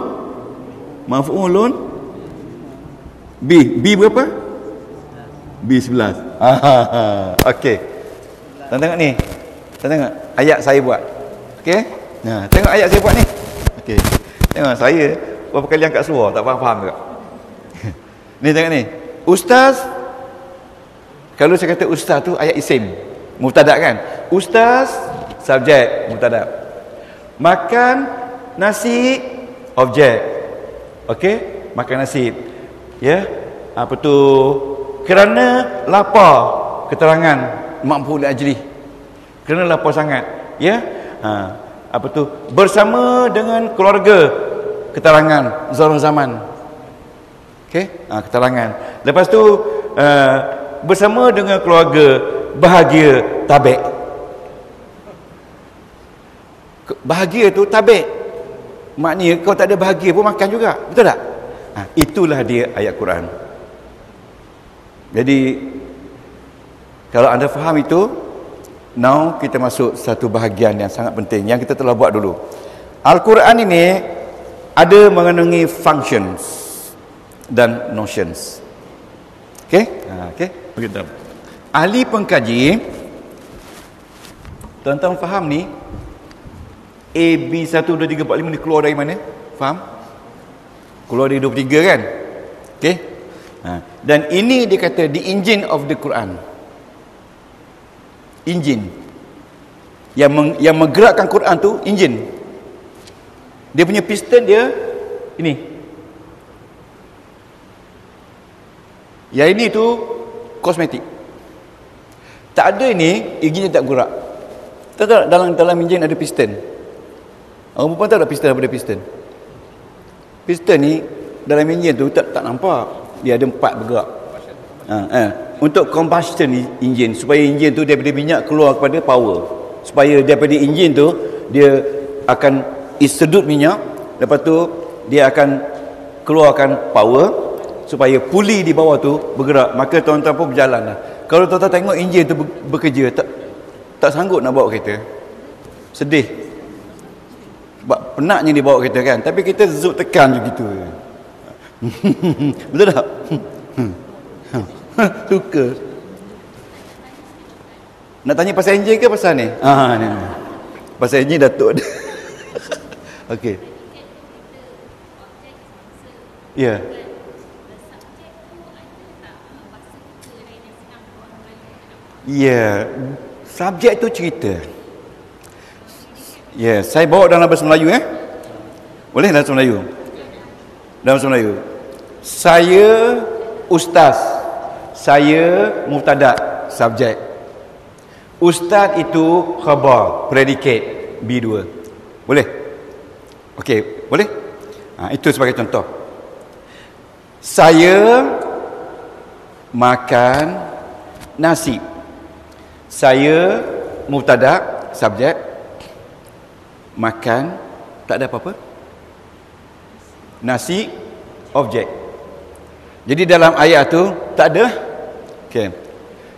B berapa? B 11. Okey. Tuan tengok ni. Tuan tengok ayat saya buat. Okey? Nah, tengok ayat saya buat ni. Okey. Tengok saya berapa kali angkat suara tak faham ke? Ni tengok ni. Ustaz, kalau saya kata ustaz tu ayat isim, mubtada kan? Ustaz subjek, mubtada. Makan nasi objek. Okey? Makan nasi. Ya? Apa tu? Kerana lapar, keterangan maf'ul ajli. Kerana lapar sangat. Ya? Apa tu? Bersama dengan keluarga, keterangan zarf zaman. Okey? Keterangan. Lepas tu bersama dengan keluarga, bahagia, tabi'. Bahagia tu tabik. Maknanya kau tak ada bahagia pun makan juga. Betul tak? Itulah dia ayat Quran. Jadi kalau anda faham itu, now kita masuk satu bahagian yang sangat penting yang kita telah buat dulu. Al-Quran ini ada mengandungi functions dan notions. Okey? Okey. Ahli pengkaji, tuan-tuan faham ni A, B, 1, 2, 3, 4, 5 ni keluar dari mana? Faham? Keluar dari 23 kan? Okey? Dan ini dia kata the engine of the Quran. Engine. Yang menggerakkan Quran tu engine. Dia punya piston dia ini. Yang ini tu kosmetik. Tak ada ini, engine tak gerak. Tak dalam engine ada piston. Orang perempuan tak ada piston daripada piston. Piston ni dalam enjin tu tak nampak. Dia ada 4 bergerak. Untuk combustion enjin, supaya enjin tu daripada minyak keluar kepada power. Supaya daripada enjin tu dia akan sedut minyak, lepas tu dia akan keluarkan power supaya puli di bawah tu bergerak. Maka tuan-tuan pun berjalan lah. Kalau tuan-tuan tengok enjin tu bekerja, tak sanggup nak bawa kereta. Sedih. Sebab penatnya dia bawa kereta kan. Tapi kita zoom tekan je gitu. Betul tak? Suka. Nak tanya pasal enjin ke pasal ni? Ni. Pasal enjin Datuk. Okey. Ya. Ya. Subjek tu cerita. Ya, saya bawa dalam bahasa Melayu Boleh dalam bahasa Melayu? Dalam bahasa Melayu. Saya ustaz. Saya mubtada, subjek. Ustaz itu khabar, predicate, B2. Boleh? Okey, boleh? Itu sebagai contoh. Saya makan nasi. Saya mubtada, subjek. Makan, tak ada apa-apa. Nasi, objek. Jadi dalam ayat tu tak ada. Okey.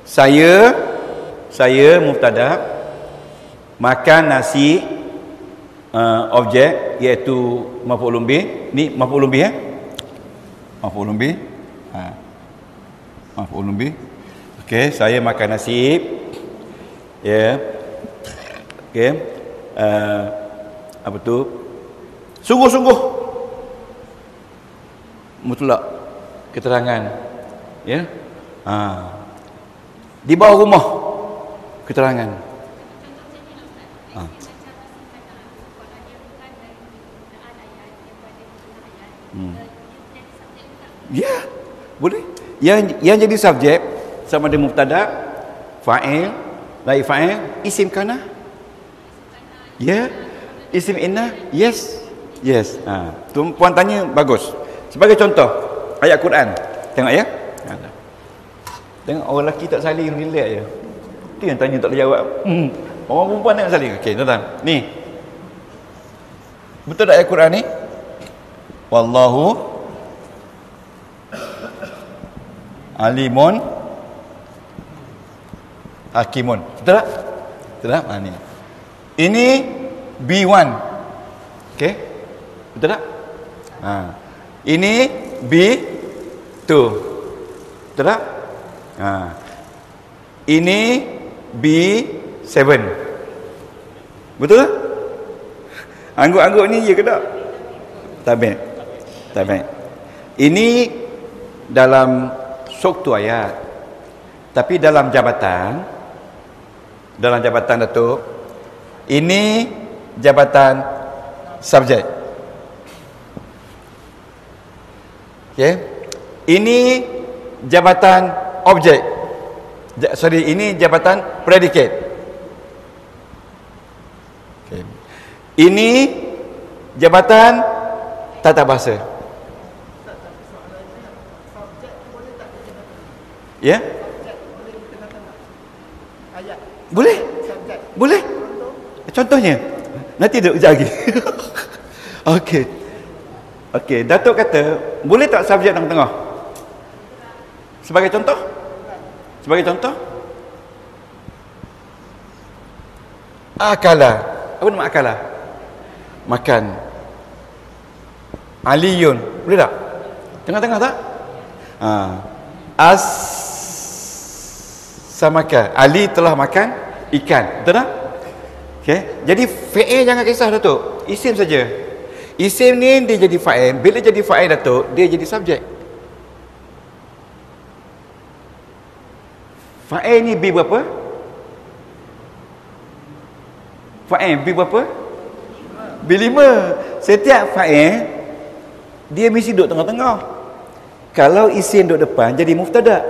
Saya mubtada, makan nasi, objek iaitu maf'ulun bih. Ni maf'ulun bih Maf'ulun bih. Maf'ulun bih. Okey, saya makan nasi. Ya. Okey. Apa tu? Sungguh-sungguh mutlak keterangan, ya. Di bawah rumah keterangan. Ya, boleh. Yang jadi subjek sama ada mubtada, fa'il, laif fa'il, isim kana. Ya, isim inna. Yes. Puan tanya bagus. Sebagai contoh ayat Quran. Tengok ya. Tengok orang lelaki tak saling, relax je. Itu yang tanya tak boleh jawab. Orang perempuan tengok saling. Okey, tuan-tuan. Ni. Betul tak ayat Quran ni? Wallahu alimun hakimun. Betul tak? Betul tak? Ni. Ini B1. Okey. Betul tak? Ini B2. Betul tak? Ini B7. Betul tak? Angguk-angguk ni je ke tak? Tabik. Ini dalam suktu ayat. Tapi dalam jabatan Datuk, ini jabatan subjek. Okey. Ini jabatan objek. Ini jabatan predicate. Okay. Ini jabatan tata bahasa. Ya? Boleh. Contohnya. Nanti duduk lagi. Okey. Okey, Datuk kata, boleh tak subjek tengah-tengah? Sebagai contoh? Sebagai contoh? Akala. Apa nama akala? Makan. Aliyun. Boleh tak? Tengah-tengah tak? Samaka. Ali telah makan ikan. Betul tak? Okay. Jadi fa'il jangan kisah Datuk. Isim saja. Isim ni dia jadi fa'il. Bila jadi fa'il Datuk, dia jadi subjek. Fa'il ni B berapa? Fa'il B berapa? B5. Setiap fa'il dia mesti duduk tengah-tengah. Kalau isim duduk depan jadi muftada.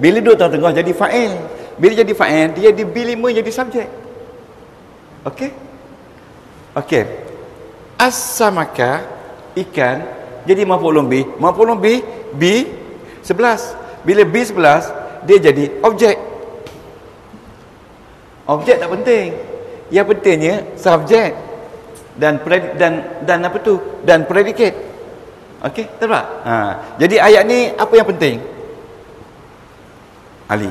Bila duduk tengah-tengah jadi fa'il. Bila jadi fa'il dia di B5 jadi subjek. Okey? Okey. As-samaka ikan jadi maf'ulun bih. Maf'ulun bih B11. Bila B11 dia jadi objek. Objek tak penting. Yang pentingnya subjek dan apa tu? Dan predikat. Okey, betul tak? Jadi ayat ni apa yang penting? Ali.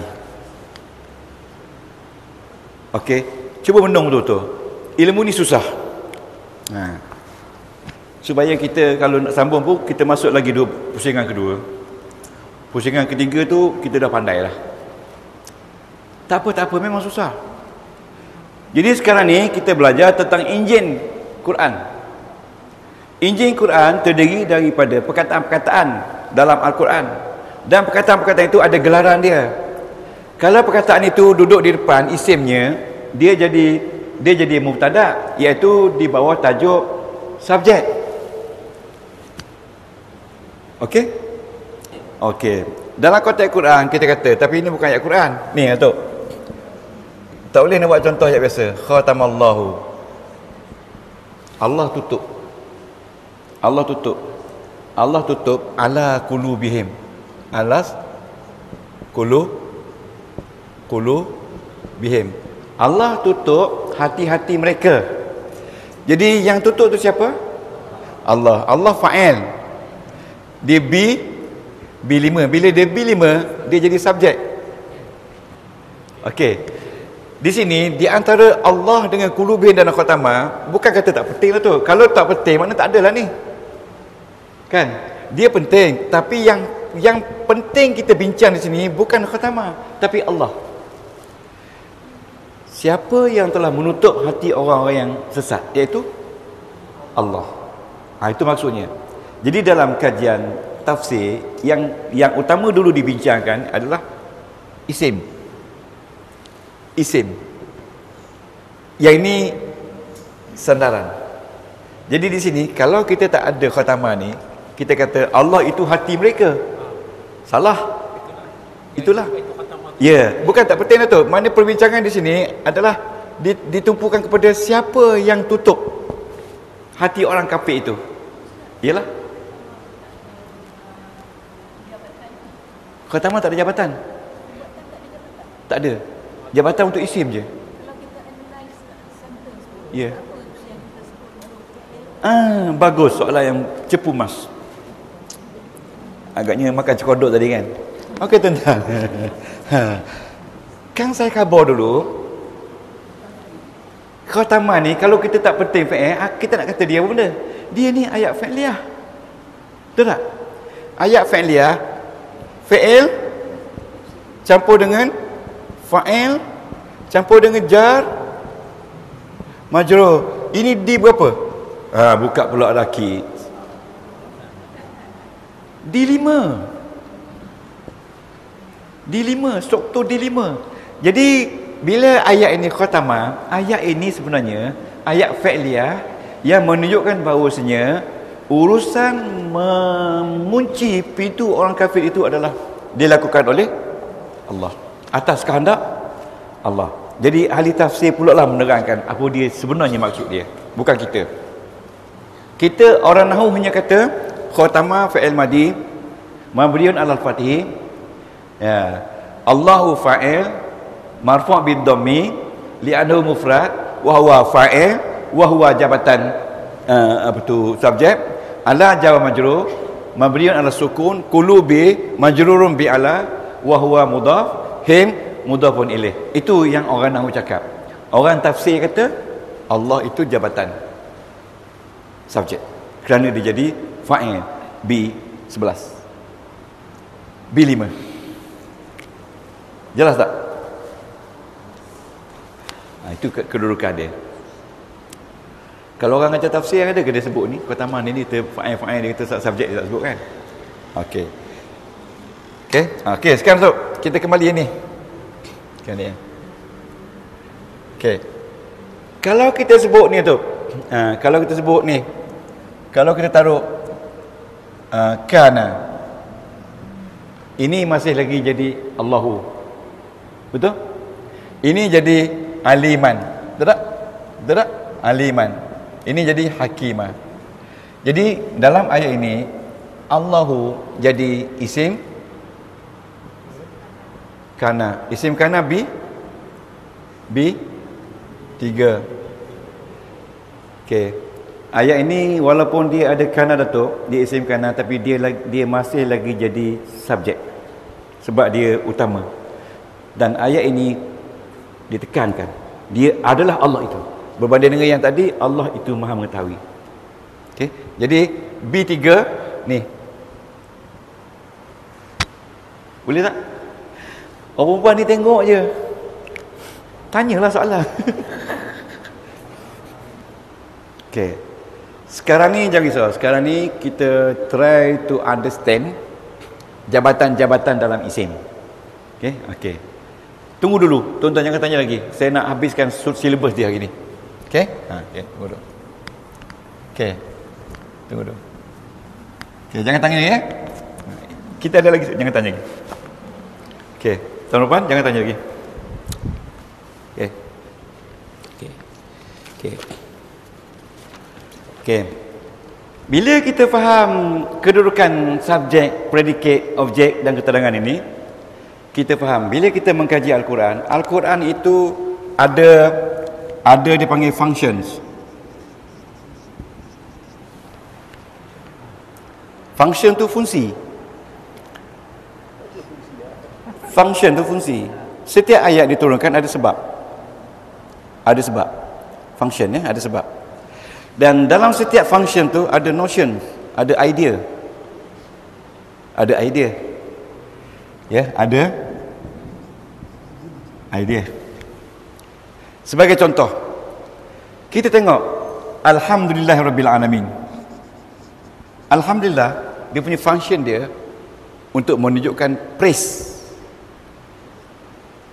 Okey, cuba menung betul-betul. Ilmu ni susah. Supaya kita kalau nak sambung pun kita masuk lagi dua pusingan kedua. Pusingan ketiga tu kita dah pandai lah. Tak apa memang susah. Jadi sekarang ni kita belajar tentang enjin Quran. Enjin Quran terdiri daripada perkataan-perkataan dalam Al-Quran. Dan perkataan-perkataan itu ada gelaran dia. Kalau perkataan itu duduk di depan isimnya, dia jadi mubtada, iaitu di bawah tajuk subjek. Okey? Okey. Dalam konteks Quran kita kata, tapi ini bukan ayat Quran. Ni Datuk. Tak boleh nak buat contoh ayat biasa. Khatamallahu. Allah tutup. Allah tutup. Allah tutup ala qulubihim. Alas qulubihim. Allah tutup hati-hati mereka. Jadi yang tutup tu siapa? Allah. Allah fa'il. Dia B5. Bila dia B5, dia jadi subjek. Okey. Di sini di antara Allah dengan qulubihim dan khatamah, bukan kata tak penting lah tu. Kalau tak penting makna tak adalah ni. Kan? Dia penting, tapi yang penting kita bincang di sini bukan khatamah, tapi Allah. Siapa yang telah menutup hati orang-orang yang sesat, iaitu Allah. Itu maksudnya. Jadi dalam kajian tafsir yang utama dulu dibincangkan adalah isim. Isim. Yang ini sandaran. Jadi di sini kalau kita tak ada khatamah ni, kita kata Allah itu hati mereka. Salah. Itulah. Ya, bukan tak penting tu. Mana perbincangan di sini adalah ditumpukan kepada siapa yang tutup hati orang kafir itu. Iyalah. Khatamah tak ada jabatan. Tak ada. Jabatan untuk isim je. Ya. Bagus soalan yang cepu mas. Agaknya makan cekodok tadi kan. Okey tuan-tuan. Kan saya khabar dulu. Khatamah ni kalau kita tak penting fa'il, kita nak kata dia apa benda? Dia ni ayat fa'iliyah. Betul tak? Ayat fa'iliyah, fa'il campur dengan fa'il campur dengan jar majrur. Ini di berapa? Buka pula laki. D5. Struktur D5. Jadi bila ayat ini khatamah, ayat ini sebenarnya ayat fa'iliyah yang menunjukkan bahawasanya urusan mengunci pintu orang kafir itu adalah dilakukan oleh Allah atas kehendak Allah. Jadi ahli tafsir pula lah menerangkan apa dia sebenarnya maksud dia, bukan kita. Kita orang nahwu hanya kata khatamah fa'il madi mabniun alal fathi. Ya. Allahu fa'il marfu' bid dhammi li'annahu mufrad wa huwa fa'il Wahwa jabatan subjek. Ala jawab majrur mabniun ala sukun, kullu bi majrurun bi ala, wahwa mudhaf, him mudhafun ilaih. Itu yang orang Nahwu cakap. Orang tafsir kata Allah itu jabatan subjek kerana dia jadi fa'il B11, B5. Jelas tak? Itu kedudukan dia. Kalau orang ajar tafsir ada ke dia sebut ni pertama ni fa'il dia kata subjek dia tak sebut kan. Okey. Okey, sekarang tu kita kembali ni. Kan ni. Okey. Kalau kita sebut ni tu, kalau kita sebut ni, kalau kita taruh kana, ini masih lagi jadi Allahu. Betul? Ini jadi aliman. Betul tak? Betul tak? Aliman. Ini jadi hakimah. Jadi dalam ayat ini Allahu jadi isim kana. Isim kana B 3. Okey. Ayat ini walaupun dia ada kana datuk, dia isim kana, tapi dia masih lagi jadi subjek sebab dia utama. Dan ayat ini ditekankan dia adalah Allah itu. Berbanding dengan yang tadi, Allah itu Maha mengetahui. Okey. Jadi B3 ni. Boleh tak? Orang perempuan ni tengok je. Tanyalah soalan. Okey. Sekarang ni jangan risau. Sekarang ni kita try to understand jabatan-jabatan dalam isim. Okey, okey. Tunggu dulu, tuan-tuan jangan tanya lagi. Saya nak habiskan silibus dia hari ni. Okey? Okey, tunggu dulu. Okey. Tunggu dulu. Okey, jangan tanya lagi ya. Kita ada lagi, jangan tanya lagi. Okey, tuan-tuan jangan tanya lagi. Okey. Okey. Okey. Okey. Bila kita faham kedudukan subjek, predicate, objek dan keterangan ini, kita faham bila kita mengkaji Al-Quran, Al-Quran itu ada dipanggil functions. Function tu fungsi. Function tu fungsi. Setiap ayat diturunkan ada sebab. Ada sebab. Function ya, ada sebab. Dan dalam setiap function tu ada notion, ada idea. Ada idea. Ya, ada idea. Sebagai contoh, kita tengok Alhamdulillahirabbil alamin. Alhamdulillah, dia punya function dia untuk menunjukkan praise.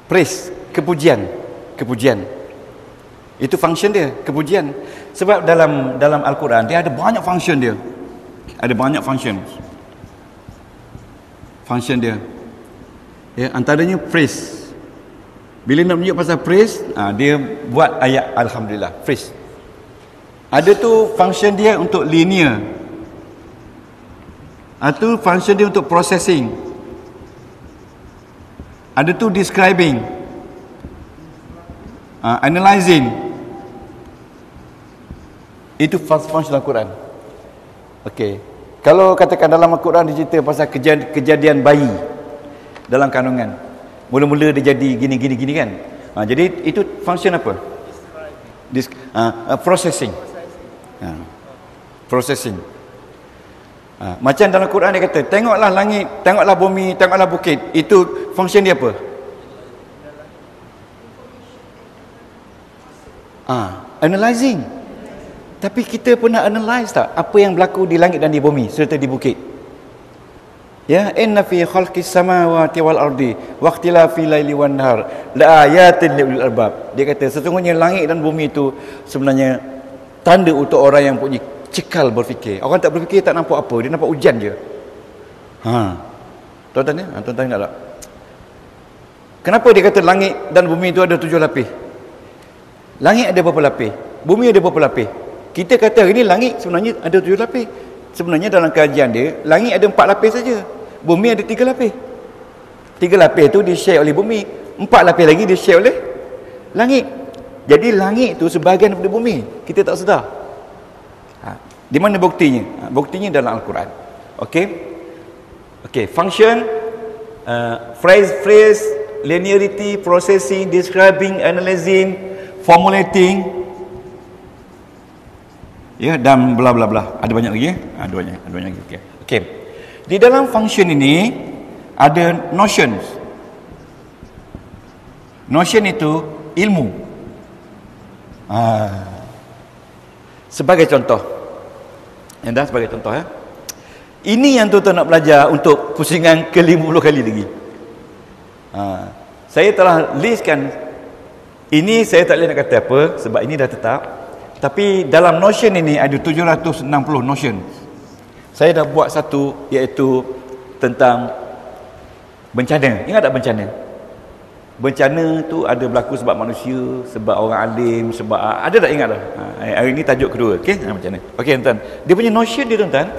Praise, kepujian, kepujian. Itu function dia, kepujian. Sebab dalam Al-Quran dia ada banyak function dia. Ada banyak function. Function dia. Ya, antaranya praise. Bila nak menunjuk pasal praise, dia buat ayat Alhamdulillah, praise. Ada tu function dia untuk linear. Ada tu function dia untuk processing. Ada tu describing, analyzing. Itu function Al-Quran. Okey. Kalau katakan dalam Al-Quran dia cerita pasal kejadian bayi dalam kandungan. Mula-mula dia jadi gini kan. Jadi itu function apa? Processing. Processing. Macam dalam Quran dia kata, tengoklah langit, tengoklah bumi, tengoklah bukit. Itu function dia apa? Analyzing. Tapi kita pernah analyze tak apa yang berlaku di langit dan di bumi serta di bukit? Ya, inna fi khalqis samawati wal ardi wa ikhtilafil laili wan nahar la ayatin lil albab. Dia kata sesungguhnya langit dan bumi itu sebenarnya tanda untuk orang yang punya cekal berfikir. Orang tak berfikir tak nampak apa, dia nampak hujan je. Tuan-tuan ya? Tuan-tuan ingat tak? Kenapa dia kata langit dan bumi itu ada 7 lapis? Langit ada berapa lapis? Bumi ada berapa lapis? Kita kata hari ni langit sebenarnya ada 7 lapis. Sebenarnya dalam kajian dia, langit ada 4 lapis saja. Bumi ada 3 lapis. 3 lapis tu di-share oleh bumi. 4 lapis lagi di-share oleh langit. Jadi langit tu sebahagian daripada bumi. Kita tak sedar. Di mana buktinya? Buktinya dalam Al-Quran. Okey. Okey, function, phrase, linearity, processing, describing, analyzing, formulating, ya, dan bla bla bla. Ada banyak lagi ya? Ada banyak lagi. Okey. Okey. Di dalam function ini ada notions. Notion itu ilmu. Sebagai contoh. Sebagai contoh ya. Ini yang tuan-tuan nak belajar untuk pusingan ke-50 kali lagi. Saya telah listkan. Ini saya tak boleh nak kata apa sebab ini dah tetap. Tapi dalam Notion ini ada 760 Notion. Saya dah buat satu iaitu tentang bencana. Ingat tak bencana? Bencana tu ada berlaku sebab manusia, sebab orang alim, sebab ada tak ingat dah? Hari ini tajuk kedua. Okey, bencana. Okey tuan. Dia punya Notion dia tuan-tuan.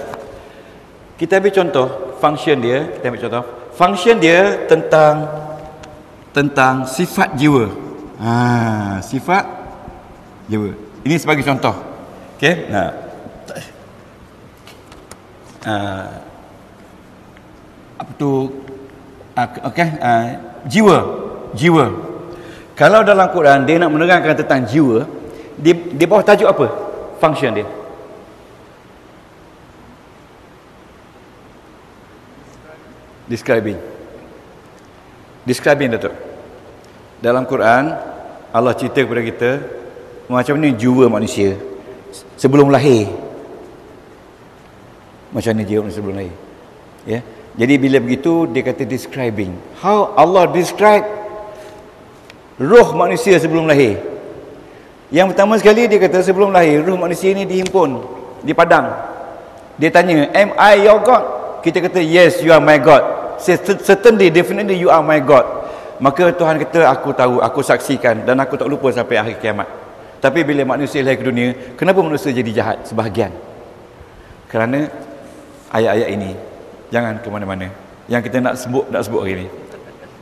Kita ambil contoh function dia, function dia tentang sifat jiwa. Sifat jiwa. Ini sebagai contoh. Okey. Apa tu? Okey, jiwa. Kalau dalam Quran dia nak menerangkan tentang jiwa, di bawah tajuk apa? Function dia. Describing, Datuk. Dalam Quran Allah cerita kepada kita macam mana jiwa manusia sebelum lahir. Macam mana jiwa manusia sebelum lahir. Ya. Jadi bila begitu dia kata describing. How Allah describe roh manusia sebelum lahir. Yang pertama sekali dia kata sebelum lahir roh manusia ni dihimpun di padang. Dia tanya, "Am I your God?" Kita kata, "Yes, you are my God." Certainly, definitely you are my God. Maka Tuhan kata, "Aku tahu, aku saksikan dan aku tak lupa sampai akhir kiamat." Tapi bila manusia lahir ke dunia, kenapa manusia jadi jahat sebahagian? Kerana ayat-ayat ini. Jangan ke mana-mana. Yang kita nak sebut hari ini.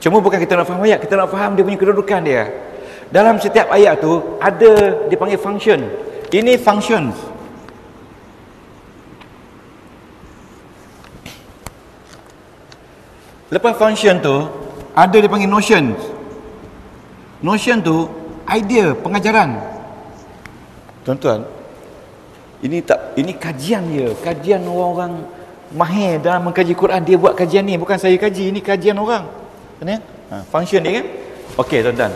Cuma bukan kita nak faham ayat, kita nak faham dia punya kedudukan dia. Dalam setiap ayat tu ada dipanggil function. Ini functions. Lepas function tu ada dipanggil notions. Notion tu idea, pengajaran. Tuan-tuan, ini kajian dia, kajian orang-orang mahir dalam mengkaji Quran. Dia buat kajian ni, bukan saya kaji, ini kajian orang. Kan? Function dia kan? Okey tuan-tuan.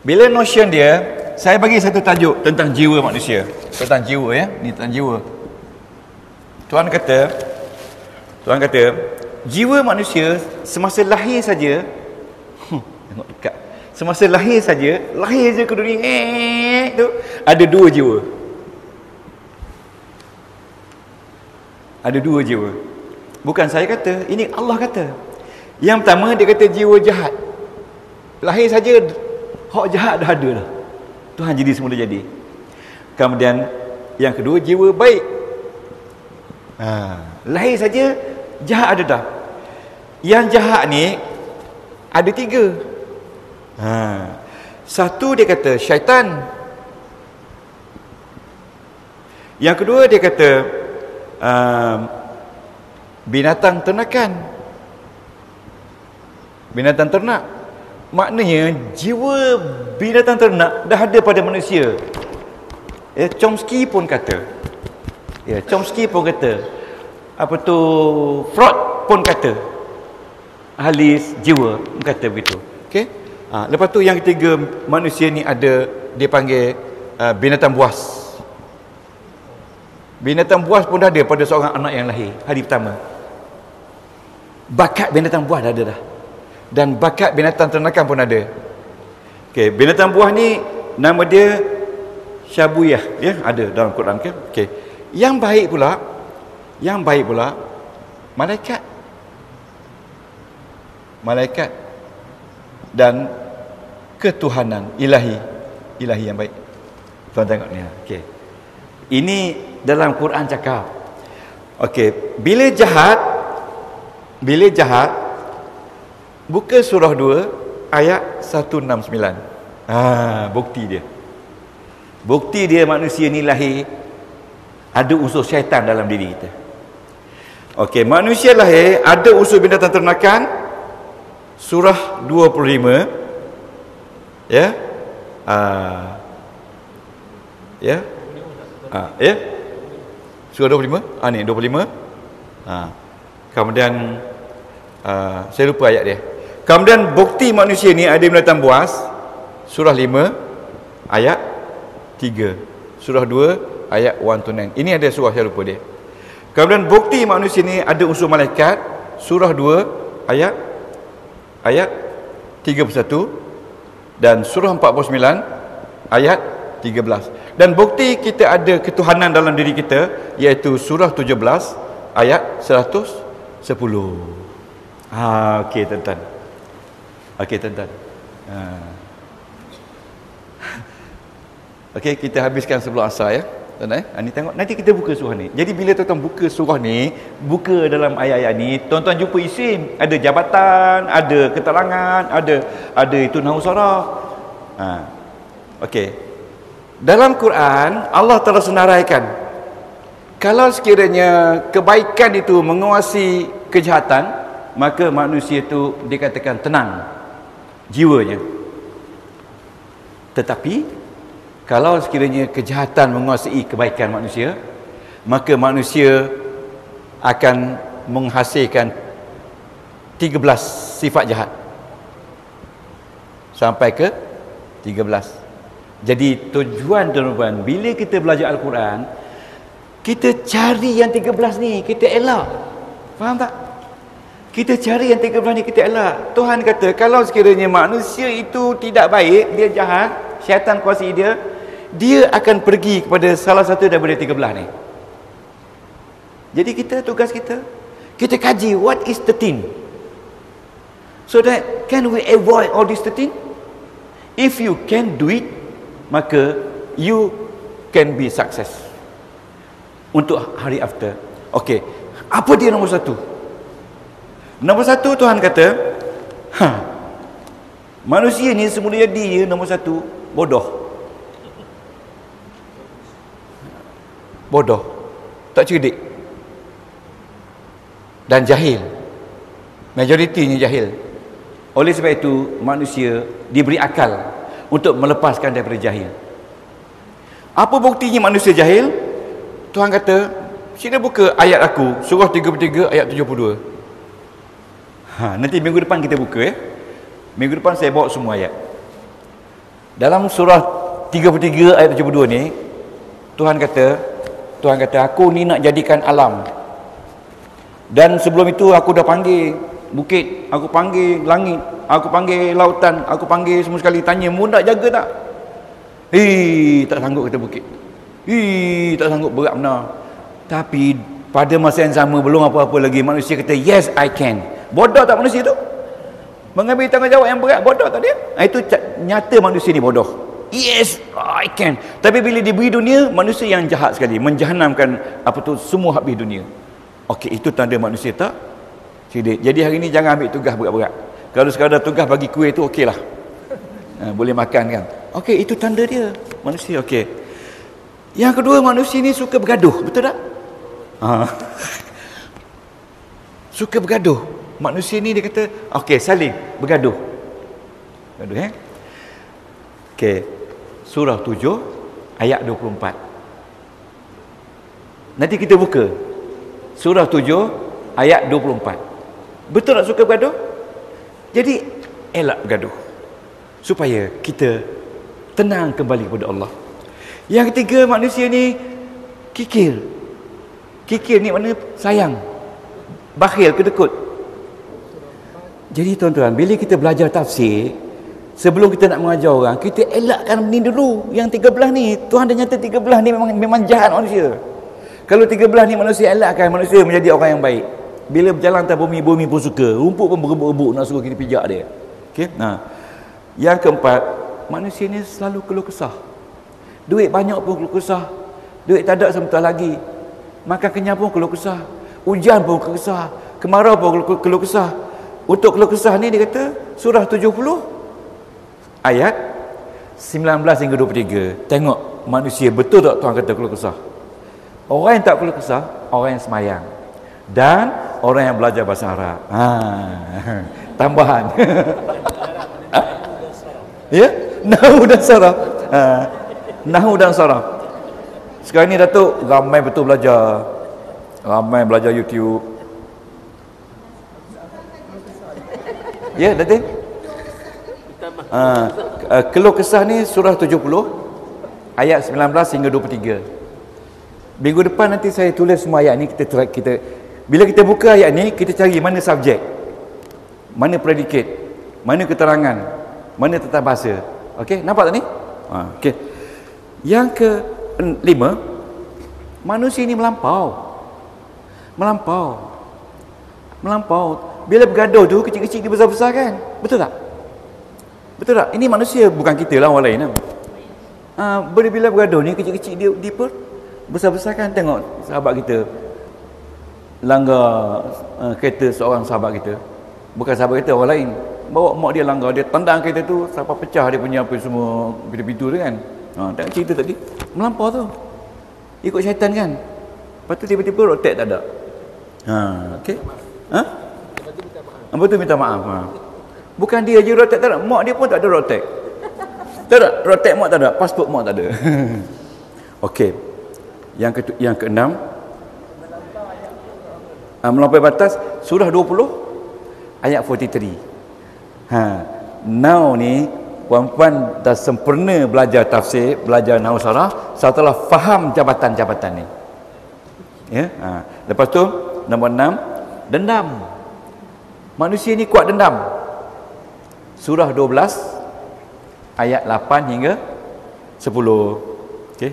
Bila notion dia, saya bagi satu tajuk tentang jiwa manusia. Tentang jiwa ya, ni tentang jiwa. Tuan kata jiwa manusia semasa lahir saja, tengok dekat. Semasa lahir saja ke dunia tu ada dua jiwa. Ada dua jiwa. Bukan saya kata, ini Allah kata. Yang pertama dia kata jiwa jahat. Lahir saja hak jahat dah ada dah. Tuhan jadi semula jadi. Kemudian yang kedua jiwa baik. Lahir saja jahat ada dah. Yang jahat ni ada tiga. Satu dia kata syaitan. Yang kedua dia kata binatang ternakan. Binatang ternak. Maknanya jiwa binatang ternak dah ada pada manusia. Chomsky pun kata. Apa tu, Freud pun kata. Ahli jiwa kata begitu. Okey. Lepas tu yang ketiga, manusia ni ada dia panggil binatang buas. Binatang buas pun dah ada pada seorang anak yang lahir hari pertama. Bakat binatang buas dah ada dah. Dan bakat binatang ternakan pun ada. Okey, binatang buas ni nama dia syabuyah, ya, ada dalam Quran ke? Okey. Yang baik pula malaikat dan ketuhanan ilahi yang baik. Tuan tengok ni. Okey. Ini dalam Quran cakap. Okey, bila jahat buka surah 2 ayat 169. Bukti dia. Bukti dia manusia ni lahir ada unsur syaitan dalam diri kita. Okey, manusia lahir ada unsur binatang ternakan. Surah 25. Ya. Ya. Ya. Surah 25. Ni 25. Kemudian saya lupa ayat dia. Kemudian bukti manusia ni ada binatang buas. Surah 5 ayat 3. Surah 2 ayat 1 to 9. Ini ada surah saya lupa dia. Kemudian bukti manusia ni ada unsur malaikat. Surah 2 ayat 31 dan surah 49 ayat 13. Dan bukti kita ada ketuhanan dalam diri kita iaitu surah 17 ayat 110. Okey tuan-tuan. Okey tuan-tuan. Okey, kita habiskan sebelum asar ya. Tuan-tuan ni tengok, nanti kita buka surah ni. Jadi bila tuan-tuan buka surah ni, buka dalam ayat-ayat ni, tuan-tuan jumpa isim, ada jabatan, ada keterangan, ada itu nahwu saraf. Okey. Dalam Quran Allah telah senaraikan kalau sekiranya kebaikan itu menguasai kejahatan, maka manusia itu dikatakan tenang jiwanya. Tetapi kalau sekiranya kejahatan menguasai kebaikan manusia, maka manusia akan menghasilkan 13 sifat jahat sampai ke 13. Jadi tujuan tuan-tuan, bila kita belajar Al-Quran, kita cari yang 13 ni, kita elak. Faham tak? Kita cari yang 13 ni, kita elak. Tuhan kata kalau sekiranya manusia itu tidak baik, dia jahat, syaitan kuasai dia akan pergi kepada salah satu daripada 13 ni. Jadi tugas kita kaji what is 13, so that can we avoid all this 13. If you can do it, maka you can be success untuk hari after. Okey, apa dia nombor satu? Nombor satu, Tuhan kata manusia ni semula jadi dia nombor satu bodoh. Bodoh, tak cerdik dan jahil. Majoritinya jahil. Oleh sebab itu manusia diberi akal untuk melepaskan daripada jahil. Apa buktinya manusia jahil? Tuhan kata, sila buka ayat aku, surah 33 ayat 72. Nanti minggu depan kita buka ya. Minggu depan saya bawa semua ayat. Dalam surah 33 ayat 72 ni, Tuhan kata aku ni nak jadikan alam. Dan sebelum itu aku dah panggil bukit, aku panggil langit, aku panggil lautan, aku panggil semua sekali, tanya mu nak jaga tak? Tak sanggup kata bukit. Tak sanggup, berat benar. Tapi pada masa yang sama, belum apa-apa lagi, manusia kata yes I can. Bodoh tak manusia tu? Mengambil tanggungjawab yang berat, bodoh tak dia? Itu nyata manusia ni bodoh. Yes, I can. Tapi bila diberi dunia, manusia yang jahat sekali, menjahanamkan semua habis dunia. Okey, itu tanda manusia tak cerdik. Jadi hari ni jangan ambil tugas berat-berat. Kalau sekadar tugas bagi kuih tu okeylah. Boleh makan kan. Okey, itu tanda dia manusia. Okey. Yang kedua, manusia ni suka bergaduh, betul tak? Suka bergaduh. Manusia ni dia kata, okey, saling bergaduh. Bergaduh Okey. Surah 7 ayat 24. Nanti kita buka surah 7 ayat 24. Betul tak suka bergaduh? Jadi elak bergaduh supaya kita tenang kembali kepada Allah. Yang ketiga, manusia ni kikir. Kikir ni makna sayang, bakhil, kedekut. Jadi tuan-tuan, bila kita belajar tafsir, sebelum kita nak mengajar orang, kita elakkan ni dulu. Yang 13 ni, Tuhan dah nyata 13 ni memang jahat manusia. Kalau 13 ni manusia elakkan, manusia menjadi orang yang baik. Bila berjalan atas bumi, bumi pun suka. Rumput pun berebut-rebut nak suruh kita pijak dia. Okey. Yang keempat, manusia ni selalu keluh kesah. Duit banyak pun keluh kesah. Duit tak ada sebentar lagi. Makan kenyang pun keluh kesah. Hujan pun keluh kesah. Kemarau pun keluh kesah. Untuk keluh kesah ni dia kata surah 70 ayat 19 hingga 23. Tengok manusia, betul tak Tuhan kata keluh kesah? Orang yang tak keluh kesah, orang yang semayang dan orang yang belajar bahasa Arab. Tambahan. Ya, Nahu dan Saraf. Nahu dan Saraf. Sekarang ni Datuk ramai betul belajar. Ramai belajar YouTube. Ya, Datuk. Keluh kesah ni surah 70 ayat 19 hingga 23. Minggu depan nanti saya tulis semua ayat ni. Kita bila kita buka ayat ni, kita cari mana subjek, mana predicate, mana keterangan, mana tata bahasa. Okey, nampak tak ni? Okey. Yang ke-5, manusia ni melampau. Bila bergaduh tu kecil-kecil dia besar-besar kan? Betul tak? Betul tak? Ini manusia, bukan kita lah, orang lain lah. Bila bergaduh ni kecil-kecil dia besar-besar kan? Tengok sahabat kita langgar kereta seorang sahabat kita. Bukan sahabat kita, orang lain. Bawa mak dia langgar, dia tendang kereta tu sampai pecah dia punya apa semua pintu-pintu tu kan. Tengok cerita tadi. Melampau tu. Ikut syaitan kan? Lepas tu tiba-tiba rotek tak ada. Okey. Lepas tu minta maaf. Bukan dia je rotek tak ada, mak dia pun tak ada rotek. Tak ada, rotek mak tak ada, pasport mak tak ada. Okey. Yang ke-6, melampaui batas, surah 20 ayat 43. Now ni puan-puan dah sempurna belajar tafsir, belajar nahwu saraf setelah faham jabatan-jabatan ni. Ya. Lepas tu nombor 6, dendam. Manusia ni kuat dendam. Surah 12 ayat 8 hingga 10. Okey.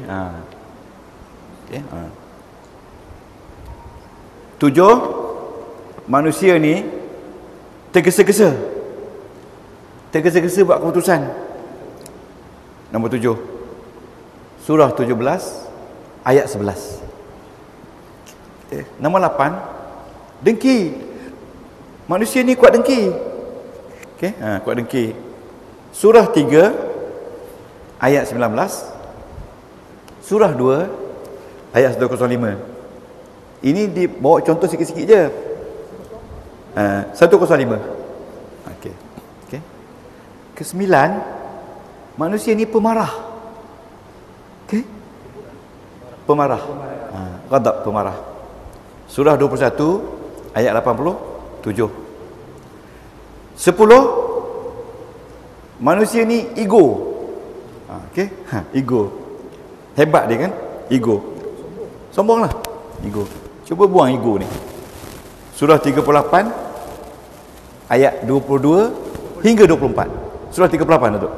Okey. 7, manusia ni tergesa-gesa buat keputusan. Nombor 7, surah 17 ayat 11. Okay. Nombor 8, dengki. Manusia ni kuat dengki. Okey, kuat dengki. Surah 3 ayat 19, surah 2 ayat 105. Ini dibawa contoh sikit-sikit je. 105. Okey. Okey. Ke-9, manusia ni pemarah. Okey. Pemarah. Ghadab, pemarah. Surah 21 ayat 87. 10, manusia ni ego. Okey. Ego. Hebat dia kan? Ego. Sombonglah. Ego. Cuba buang ego ni. Surah 38 ayat 22 hingga 24. Surah 38 tu.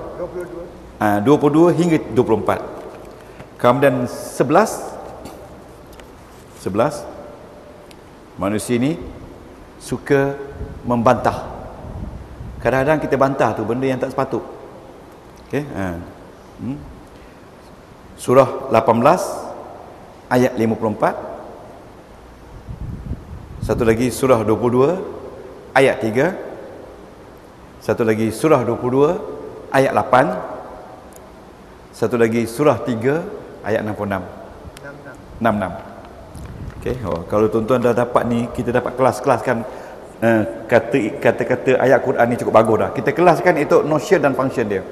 22 hingga 24. Kemudian 11, manusia ni suka membantah. Kadang-kadang kita bantah tu benda yang tak sepatut. Okey. Surah 18 ayat 54. Satu lagi surah 22 ayat 3. Satu lagi surah 22 ayat 8. Satu lagi surah 3 ayat 66. 66. Okey, kalau tuan-tuan dah dapat ni, kita dapat kelas-kelaskan kata-kata ayat Quran ni cukup bagus dah. Kita kelaskan itu notion dan function dia.